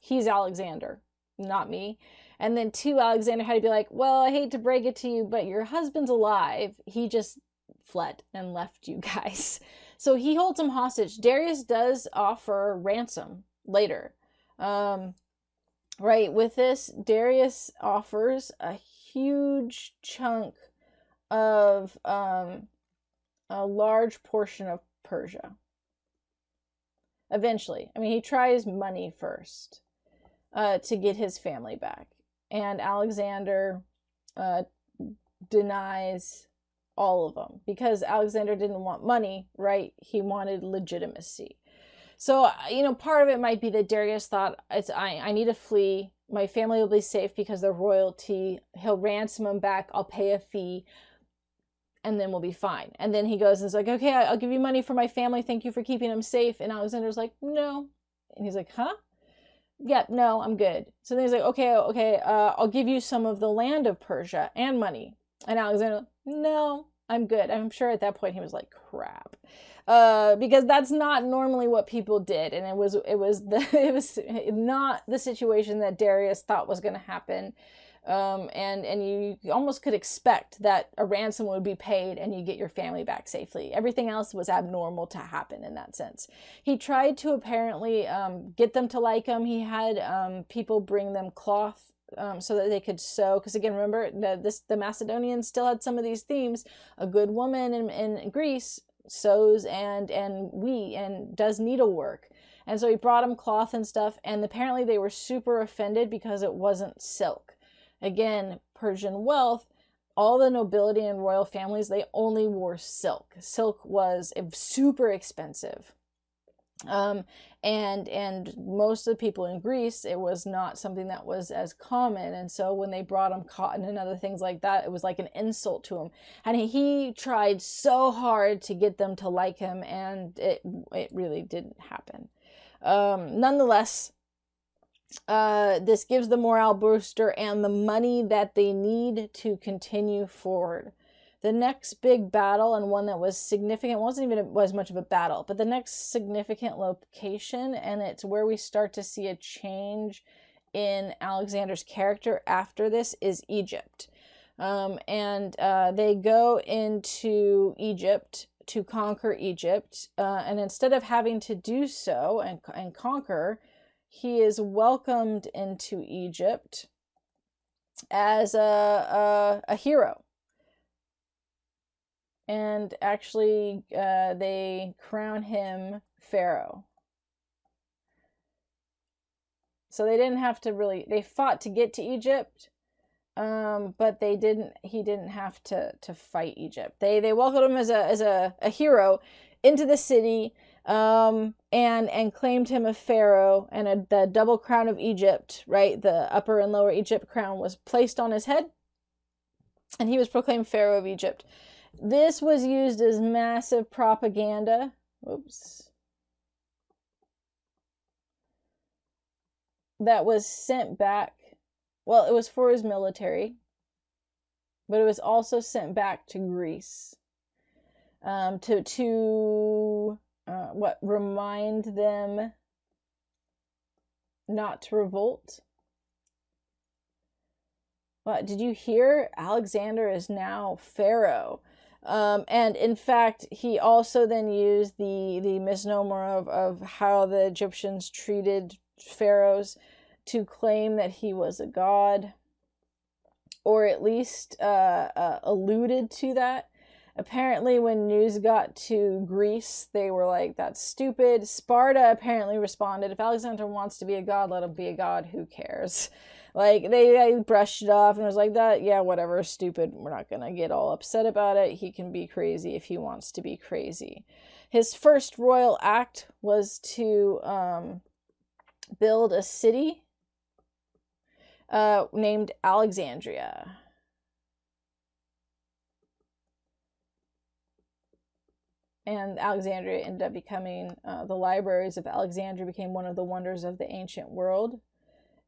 he's Alexander, not me. And then two, Alexander had to be like, well, I hate to break it to you, but your husband's alive. He just fled and left you guys. So he holds him hostage. Darius does offer ransom later. Right, with this, Darius offers a huge chunk of a large portion of Persia. Eventually. I mean, he tries money first to get his family back. And Alexander denies all of them because Alexander didn't want money, right? He wanted legitimacy. So, part of it might be that Darius thought, I need to flee. My family will be safe because they're royalty. He'll ransom them back. I'll pay a fee. And then we'll be fine. And then he goes and is like, okay, I'll give you money for my family. Thank you for keeping them safe. And Alexander's like, no. And he's like, huh? Yeah, no, I'm good. So then he's like, okay, I'll give you some of the land of Persia and money. And Alexander, no, I'm good. I'm sure at that point he was like, crap. Because that's not normally what people did. And it was not the situation that Darius thought was going to happen. And you almost could expect that a ransom would be paid and you get your family back safely. Everything else was abnormal to happen in that sense. He tried to apparently get them to like him. He had people bring them cloth so that they could sew. Because again, remember, the Macedonians still had some of these themes. A good woman in Greece sews and does needlework. And so he brought them cloth and stuff. And apparently they were super offended because it wasn't silk. Again, Persian wealth, all the nobility and royal families, they only wore silk. Silk was super expensive. And most of the people in Greece, it was not something that was as common. And so when they brought him cotton and other things like that, it was like an insult to him. And he tried so hard to get them to like him, and it really didn't happen. Nonetheless, this gives the morale booster and the money that they need to continue forward. The next big battle, and one that was significant, wasn't even as much of a battle, but the next significant location, and it's where we start to see a change in Alexander's character after this, is Egypt. They go into Egypt to conquer Egypt, and instead of having to do so and conquer, he is welcomed into Egypt as a hero. And actually, they crown him pharaoh. So they didn't have to really, they fought to get to Egypt, but he didn't have to fight Egypt. They welcomed him as a hero into the city, and claimed him a pharaoh, and the double crown of Egypt, right? The upper and lower Egypt crown was placed on his head, and he was proclaimed pharaoh of Egypt. This was used as massive propaganda. Oops. That was sent back. Well, it was for his military, but it was also sent back to Greece, to remind them not to revolt. What did you hear? Alexander is now pharaoh. And in fact, he also then used the misnomer of how the Egyptians treated pharaohs to claim that he was a god, or at least alluded to that. Apparently, when news got to Greece, they were like, that's stupid. Sparta apparently responded, if Alexander wants to be a god, let him be a god, who cares? Like, they brushed it off and was like, that, yeah, whatever, stupid. We're not going to get all upset about it. He can be crazy if he wants to be crazy. His first royal act was to build a city named Alexandria. And Alexandria ended up becoming, the libraries of Alexandria became one of the wonders of the ancient world.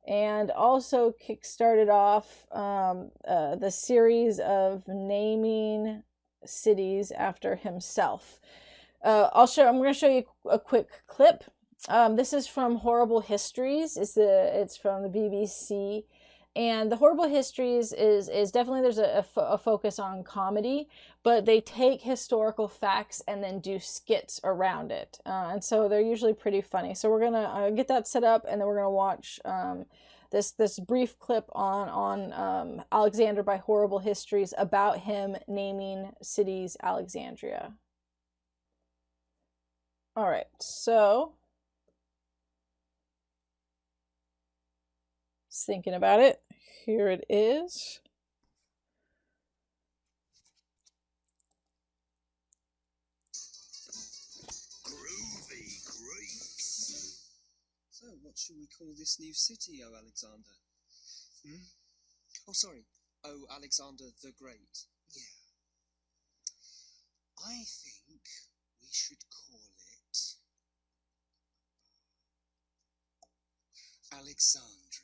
And also kickstarted off the series of naming cities after himself. I'm going to show you a quick clip. This is from Horrible Histories. It's from the BBC. And the Horrible Histories is definitely, there's a focus on comedy, but they take historical facts and then do skits around it. And so they're usually pretty funny. So we're going to get that set up, and then we're going to watch this brief clip on Alexander by Horrible Histories about him naming cities Alexandria. All right, so just thinking about it. Here it is.
Groovy Greeks. So, what should we call this new city, O Alexander? Oh, sorry. O Alexander the Great. Yeah. I think we should call it Alexandria,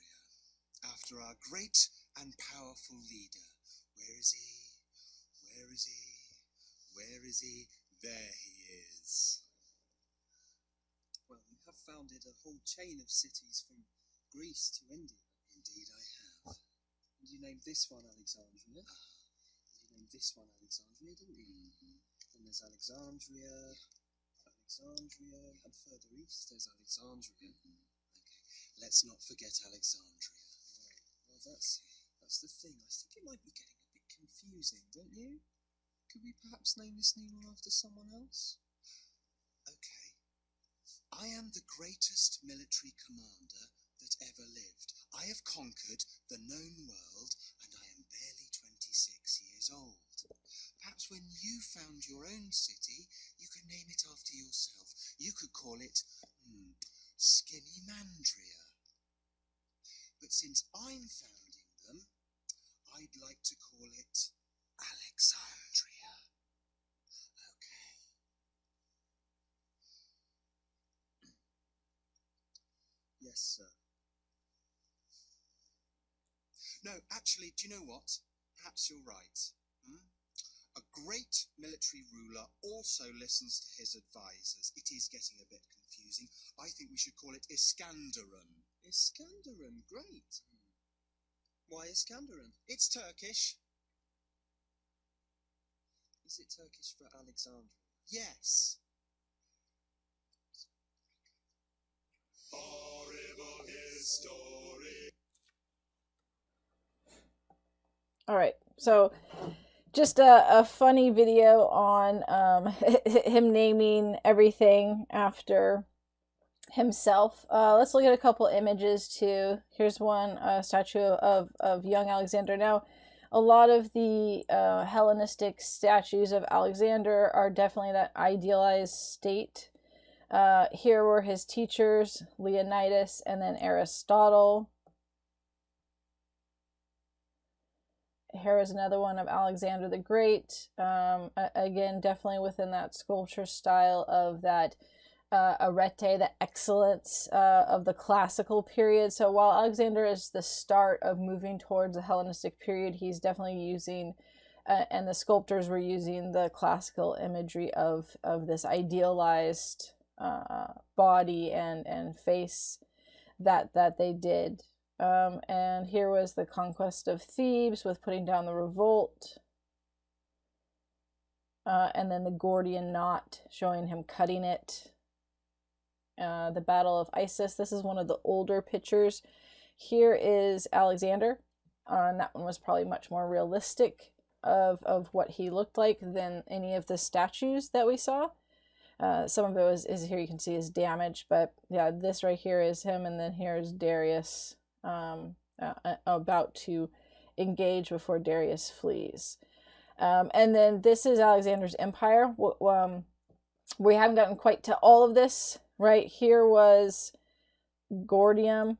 after our great and powerful leader. Where is he? Where is he? Where is he? There he is. Well, you have founded a whole chain of cities from Greece to India. Indeed I have. And you named this one Alexandria. And you named this one Alexandria, didn't you? Then there's Alexandria, and further east there's Alexandria. Okay, let's not forget Alexandria. Well, that's the thing. I think it might be getting a bit confusing, don't you? Could we perhaps name this new one after someone else? Okay. I am the greatest military commander that ever lived. I have conquered the known world, and I am barely 26 years old. Perhaps when you found your own city, you could name it after yourself. You could call it Skinny Mandria. But since I'm founding them, I'd like to call it Alexandria. Okay. Yes, sir. No, actually, do you know what? Perhaps you're right. A great military ruler also listens to his advisors. It is getting a bit confusing. I think we should call it Iskanderun. Iskanderun, great. Why Iskanderun? It's Turkish. Is it Turkish for Alexandria? Yes. Horrible history.
All right, so just a funny video on him naming everything after himself. Let's look at a couple images too. Here's one statue of young Alexander. Now, a lot of the Hellenistic statues of Alexander are definitely that idealized state. Here were his teachers, Leonidas and then Aristotle. Here is another one of Alexander the Great. Again, definitely within that sculpture style of that arete, the excellence of the classical period. So while Alexander is the start of moving towards the Hellenistic period, he's definitely using, and the sculptors were using the classical imagery of this idealized body and face that they did. And here was the conquest of Thebes with putting down the revolt. And then the Gordian Knot, showing him cutting it. The Battle of Issus. This is one of the older pictures. Here is Alexander. And that one was probably much more realistic of what he looked like than any of the statues that we saw. Some of it is here you can see is damaged, but yeah, this right here is him, and then here's Darius about to engage before Darius flees. And then this is Alexander's empire. We haven't gotten quite to all of this. Right here was Gordium,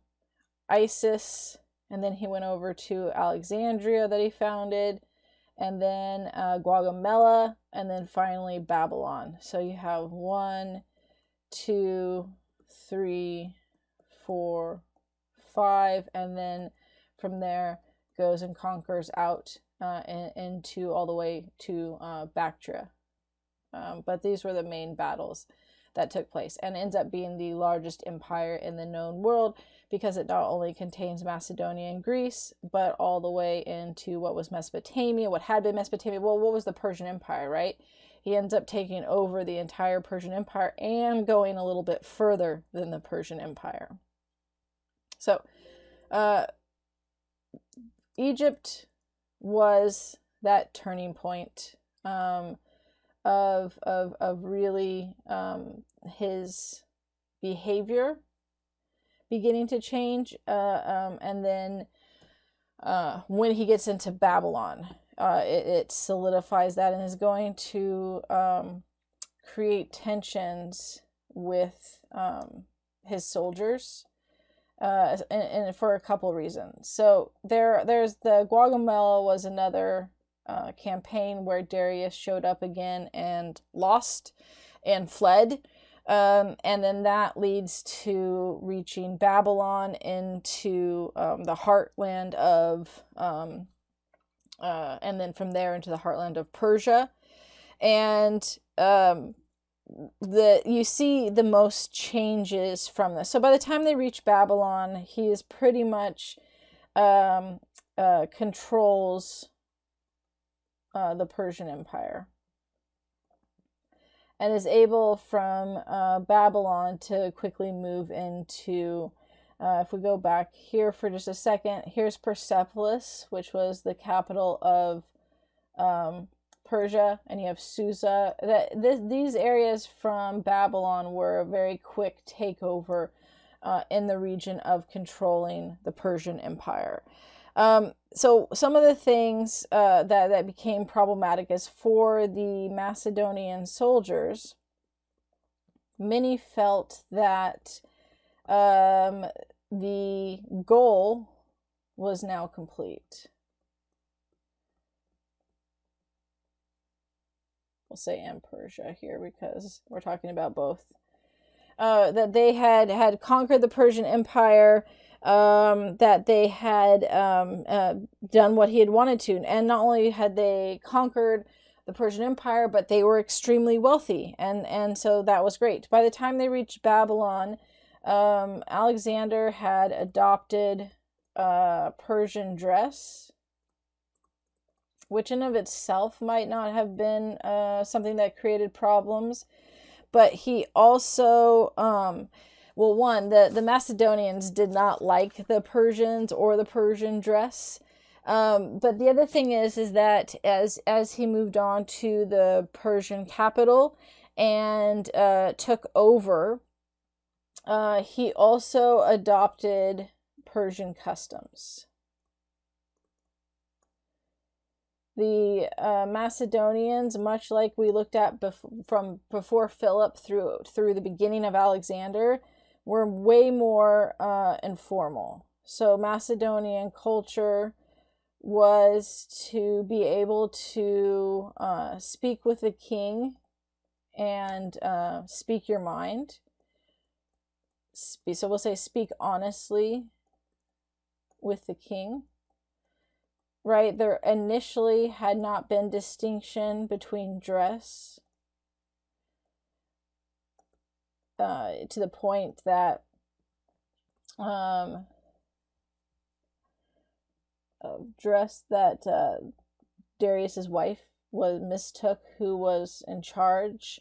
Issus, and then he went over to Alexandria that he founded, and then Gaugamela, and then finally Babylon. So you have 1, 2, 3, 4, 5, and then from there goes and conquers out into all the way to Bactria. But these were the main battles that took place, and ends up being the largest empire in the known world because it not only contains Macedonia and Greece, but all the way into what was Mesopotamia, what had been Mesopotamia. Well, what was the Persian Empire, right? He ends up taking over the entire Persian Empire and going a little bit further than the Persian Empire. So, Egypt was that turning point of really his behavior beginning to change, and then when he gets into Babylon, it solidifies that and is going to create tensions with his soldiers, and for a couple reasons. So there's the Gaugamela was another campaign where Darius showed up again and lost and fled. And then that leads to reaching Babylon into the heartland of, and then from there into the heartland of Persia. And you see the most changes from this. So by the time they reach Babylon, he is pretty much controls the Persian Empire, and is able from Babylon to quickly move into, if we go back here for just a second, here's Persepolis, which was the capital of Persia, and you have Susa. These areas from Babylon were a very quick takeover in the region of controlling the Persian Empire. So some of the things that became problematic is for the Macedonian soldiers, many felt that the goal was now complete. We'll say in Persia here because we're talking about both. That they had conquered the Persian Empire, that they had done what he had wanted to. And not only had they conquered the Persian Empire, but they were extremely wealthy. And so that was great. By the time they reached Babylon, Alexander had adopted Persian dress, which in of itself might not have been something that created problems. But he also, well, one, the Macedonians did not like the Persians or the Persian dress. But the other thing is that as he moved on to the Persian capital and took over He also adopted Persian customs. The Macedonians, much like we looked at from before Philip through the beginning of Alexander, were way more informal. So Macedonian culture was to be able to speak with the king and speak your mind. So we'll say speak honestly with the king. Right, there initially had not been distinction between dress, to the point that dress that Darius's wife mistook who was in charge,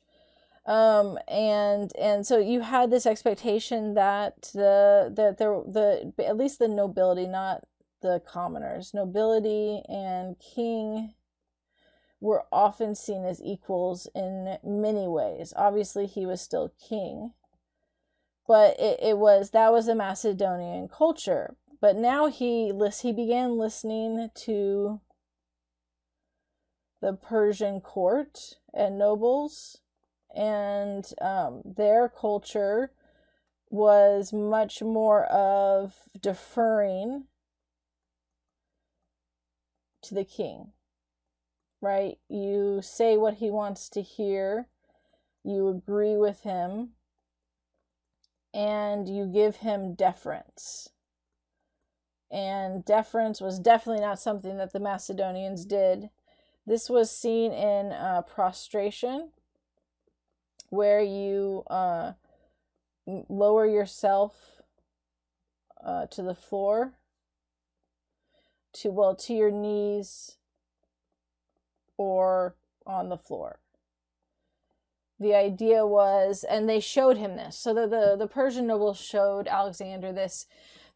and so you had this expectation that at least the nobility, not the commoners, nobility and king were often seen as equals in many ways. Obviously, he was still king, but that was the Macedonian culture. But now he began listening to the Persian court and nobles, and their culture was much more of deferring to the king, right? You say what he wants to hear, you agree with him, and you give him deference. And deference was definitely not something that the Macedonians did. This was seen in prostration, where you lower yourself to the floor, to your knees or on the floor. The idea was, and they showed him this, so the Persian nobles showed Alexander this.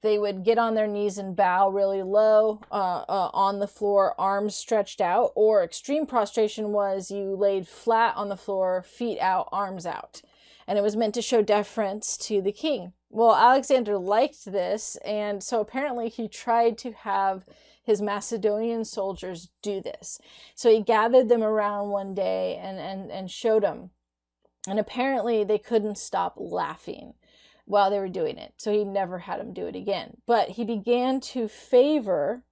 They would get on their knees and bow really low on the floor, arms stretched out, or extreme prostration was you laid flat on the floor, feet out, arms out. And it was meant to show deference to the king. Well, Alexander liked this, and so apparently he tried to have his Macedonian soldiers do this. So he gathered them around one day and showed them. And apparently they couldn't stop laughing while they were doing it. So he never had them do it again. But he began to favor,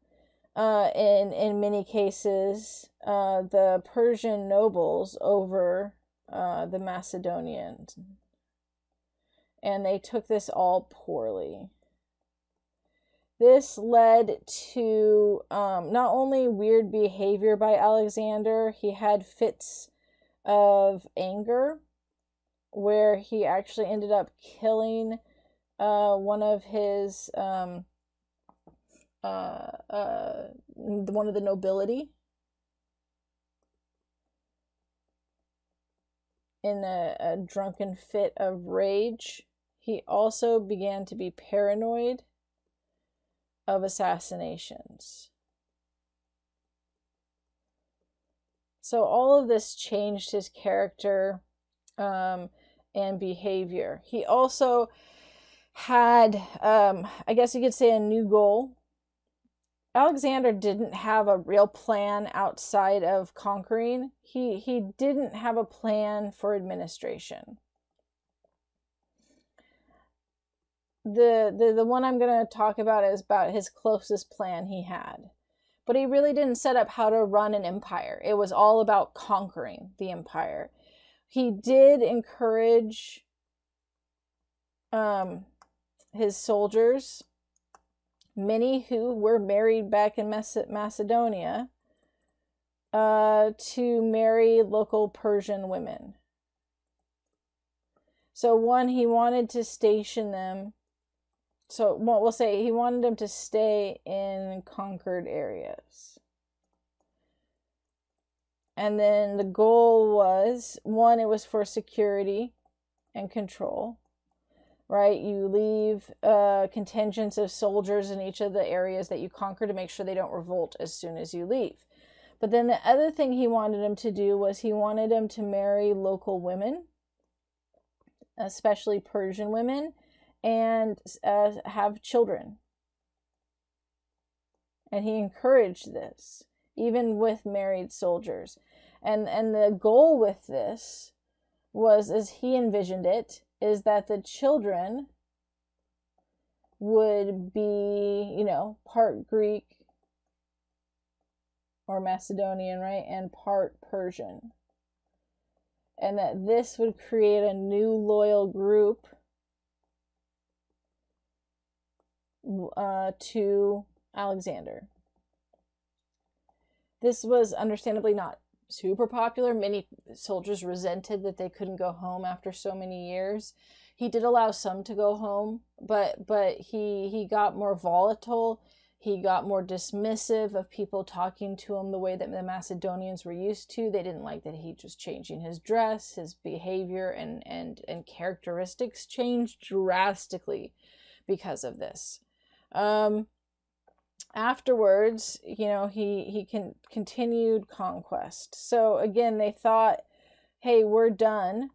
in many cases, the Persian nobles over the Macedonians. And they took this all poorly. This led to not only weird behavior by Alexander, he had fits of anger where he actually ended up killing one of his one of the nobility in a drunken fit of rage. He also began to be paranoid of assassinations. So all of this changed his character and behavior. He also had, I guess you could say, a new goal. Alexander didn't have a real plan outside of conquering. He didn't have a plan for administration. The one I'm going to talk about is about his closest plan he had. But he really didn't set up how to run an empire. It was all about conquering the empire. He did encourage his soldiers, many who were married back in Macedonia, to marry local Persian women. So one, he wanted to station them. So we'll say he wanted them to stay in conquered areas. And then the goal was, one, it was for security and control, right? You leave contingents of soldiers in each of the areas that you conquer to make sure they don't revolt as soon as you leave. But then the other thing he wanted them to do was he wanted them to marry local women, especially Persian women, and have children. And he encouraged this, even with married soldiers. And the goal with this was, as he envisioned it, is that the children would be, part Greek or Macedonian, right? And part Persian. And that this would create a new loyal group to Alexander. This was understandably not super popular. Many soldiers resented that they couldn't go home after so many years. He did allow some to go home, but he got more volatile. He got more dismissive of people talking to him the way that the Macedonians were used to. They didn't like that he was changing his dress, his behavior, and characteristics changed drastically because of this. Afterwards, he continued conquest. So again, they thought, hey, we're done.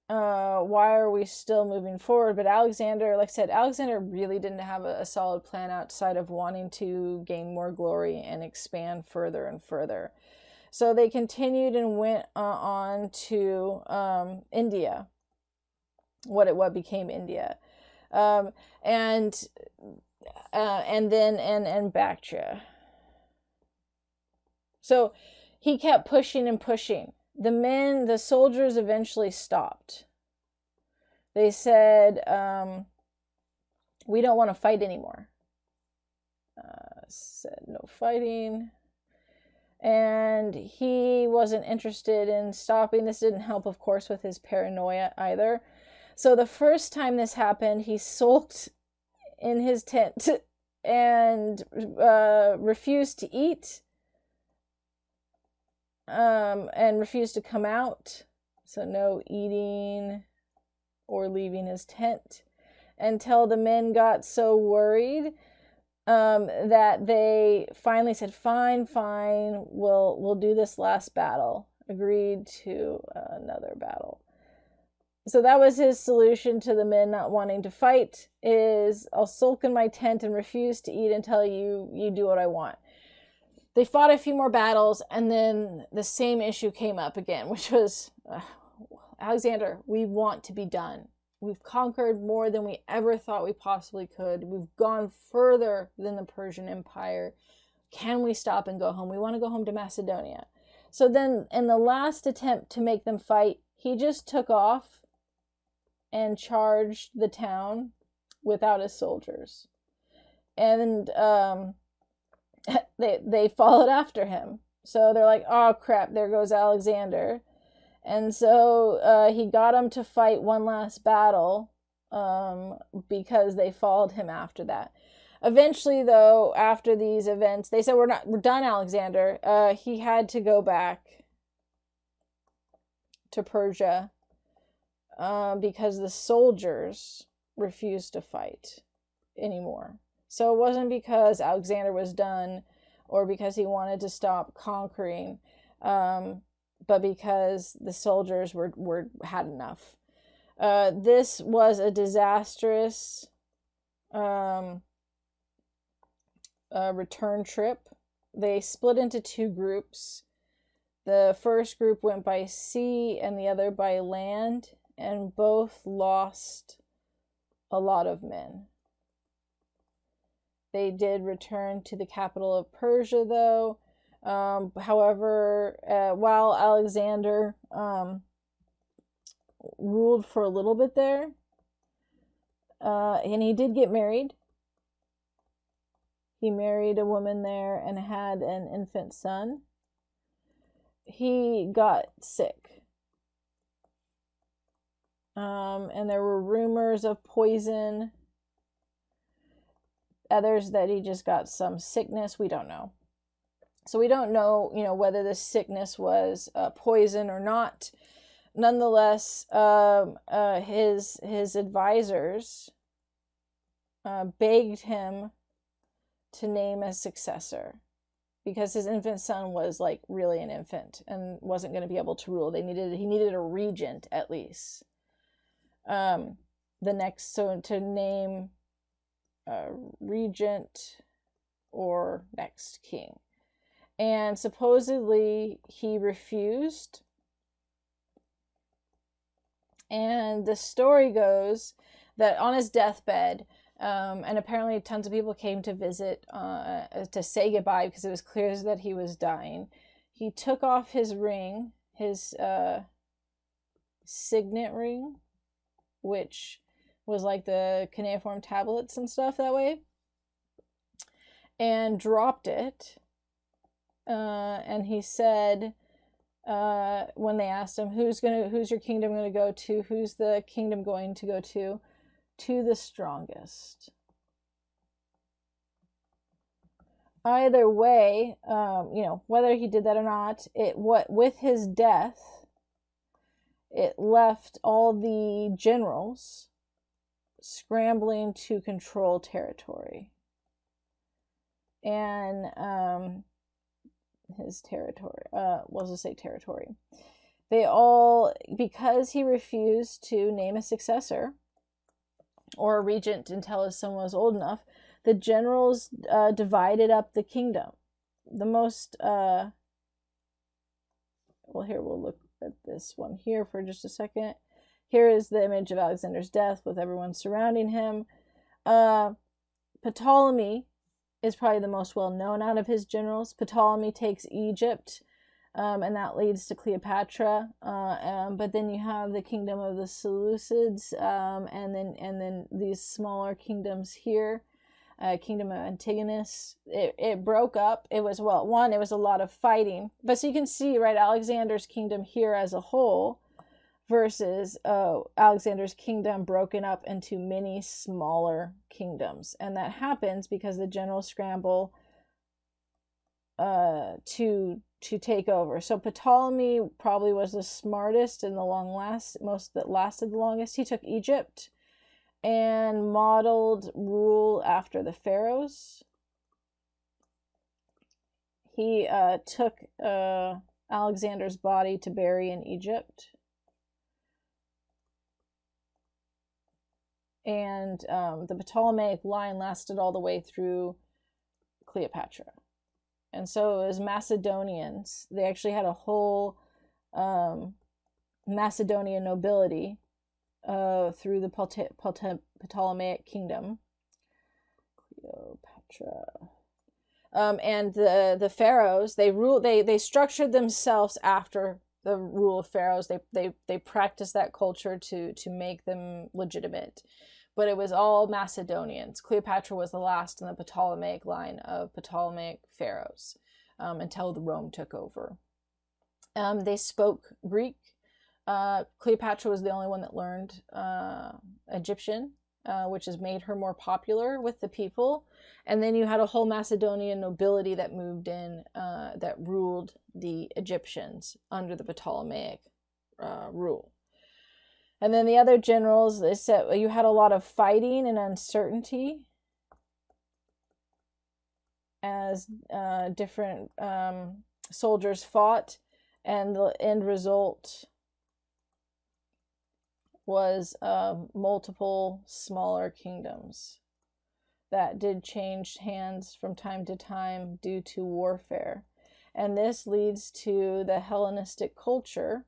Why are we still moving forward? But Alexander, like I said, Alexander really didn't have a solid plan outside of wanting to gain more glory and expand further and further. So they continued and went on to India, what became India, and Bactria. So he kept pushing and pushing. The soldiers eventually stopped. They said, we don't want to fight anymore. Said no fighting. And he wasn't interested in stopping. This didn't help, of course, with his paranoia either. So the first time this happened, he sulked in his tent and refused to eat. And refused to come out. So no eating or leaving his tent until the men got so worried that they finally said, fine, we'll do this last battle. Agreed to another battle. So that was his solution to the men not wanting to fight, is I'll sulk in my tent and refuse to eat until you do what I want. They fought a few more battles, and then the same issue came up again, which was, Alexander, we want to be done. We've conquered more than we ever thought we possibly could. We've gone further than the Persian Empire. Can we stop and go home? We want to go home to Macedonia. So then, in the last attempt to make them fight, he just took off and charged the town without his soldiers. And they followed after him. So they're like, oh crap, there goes Alexander. And so he got them to fight one last battle because they followed him after that. Eventually, though, after these events, they said, we're done, Alexander. He had to go back to Persia because the soldiers refused to fight anymore. So it wasn't because Alexander was done or because he wanted to stop conquering, but because the soldiers had enough. This was a disastrous return trip. They split into two groups. The first group went by sea and the other by land, and both lost a lot of men. They did return to the capital of Persia, though. However, while Alexander ruled for a little bit there, and he did get married. He married a woman there and had an infant son. He got sick. And there were rumors of poison. Others that he just got some sickness. We don't know. So we don't know, whether this sickness was poison or not. Nonetheless, his advisors begged him to name a successor because his infant son was like really an infant and wasn't going to be able to rule. He needed a regent at least. the next, so to name regent or next king. And supposedly he refused. And the story goes that on his deathbed, and apparently tons of people came to visit to say goodbye because it was clear that he was dying, he took off his ring, his signet ring, which was like the cuneiform tablets and stuff that way, and dropped it. And he said, when they asked him, who's your kingdom going to go to? Who's the kingdom going to go to? To the strongest. Either way, whether he did that or not, with his death, it left all the generals scrambling to control territory. And his territory, territory. They all, because he refused to name a successor or a regent until his son was old enough, the generals divided up the kingdom. The most, here we'll look at this one here for just a second. Here is the image of Alexander's death with everyone surrounding him. Ptolemy is probably the most well-known out of his generals. Ptolemy takes Egypt, and that leads to Cleopatra. But then you have the kingdom of the Seleucids, and then these smaller kingdoms here. Kingdom of Antigonus. It broke up. It was, it was a lot of fighting. But so you can see, right, Alexander's kingdom here as a whole versus Alexander's kingdom broken up into many smaller kingdoms. And that happens because the generals scramble to take over. So Ptolemy probably was the smartest and most that lasted the longest. He took Egypt and modeled rule after the pharaohs. He took Alexander's body to bury in Egypt. And the Ptolemaic line lasted all the way through Cleopatra. And so it was Macedonians. They actually had a whole Macedonian nobility through the Ptolemaic kingdom. Cleopatra. And the pharaohs, they structured themselves after the rule of pharaohs. They practiced that culture to make them legitimate. But it was all Macedonians. Cleopatra was the last in the Ptolemaic line of Ptolemaic pharaohs until Rome took over. They spoke Greek. Cleopatra was the only one that learned Egyptian, which has made her more popular with the people. And then you had a whole Macedonian nobility that moved in, that ruled the Egyptians under the Ptolemaic rule. And then the other generals, they said you had a lot of fighting and uncertainty as different soldiers fought, and the end result was multiple smaller kingdoms that did change hands from time to time due to warfare. And this leads to the Hellenistic culture,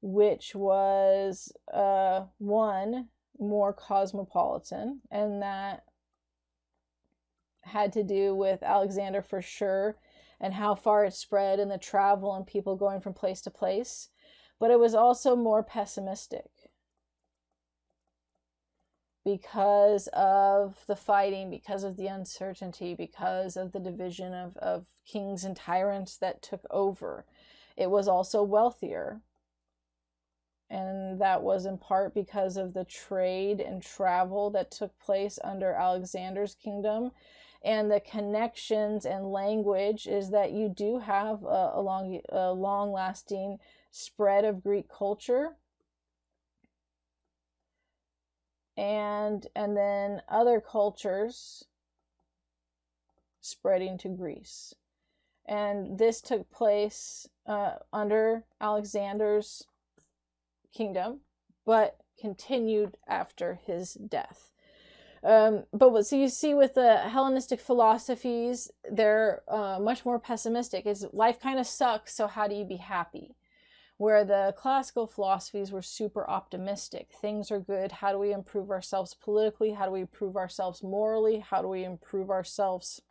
which was one, more cosmopolitan, and that had to do with Alexander for sure, and how far it spread and the travel and people going from place to place. But it was also more pessimistic because of the fighting, because of the uncertainty, because of the division of kings and tyrants that took over. It was also wealthier. And that was in part because of the trade and travel that took place under Alexander's kingdom. And the connections and language is that you do have a long-lasting spread of Greek culture. And then other cultures spreading to Greece. And this took place under Alexander's kingdom, but continued after his death. So you see with the Hellenistic philosophies, they're much more pessimistic. It's life kind of sucks, so how do you be happy? Where the classical philosophies were super optimistic. Things are good. How do we improve ourselves politically? How do we improve ourselves morally? How do we improve ourselves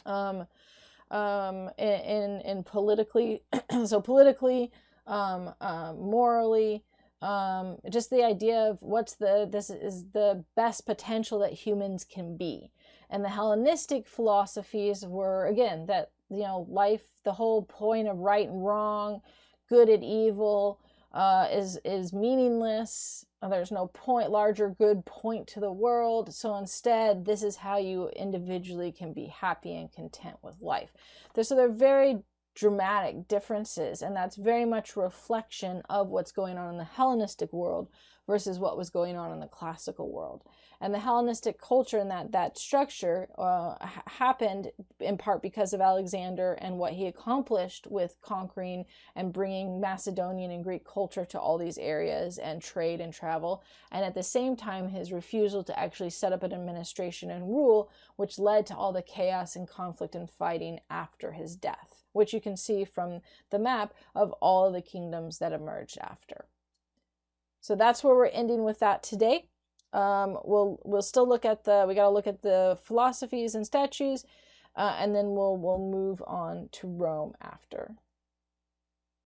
in politically? So politically, morally, just the idea of this is the best potential that humans can be. And the Hellenistic philosophies were, again, that, life, the whole point of right and wrong, good and evil, is meaningless. There's no larger good point to the world. So instead, this is how you individually can be happy and content with life. So they're very dramatic differences, and that's very much a reflection of what's going on in the Hellenistic world versus what was going on in the classical world. And the Hellenistic culture and that structure happened in part because of Alexander and what he accomplished with conquering and bringing Macedonian and Greek culture to all these areas and trade and travel. And at the same time, his refusal to actually set up an administration and rule, which led to all the chaos and conflict and fighting after his death, which you can see from the map of all of the kingdoms that emerged after. So that's where we're ending with that today. We'll still look at we got to look at the philosophies and statues, and then we'll move on to Rome after.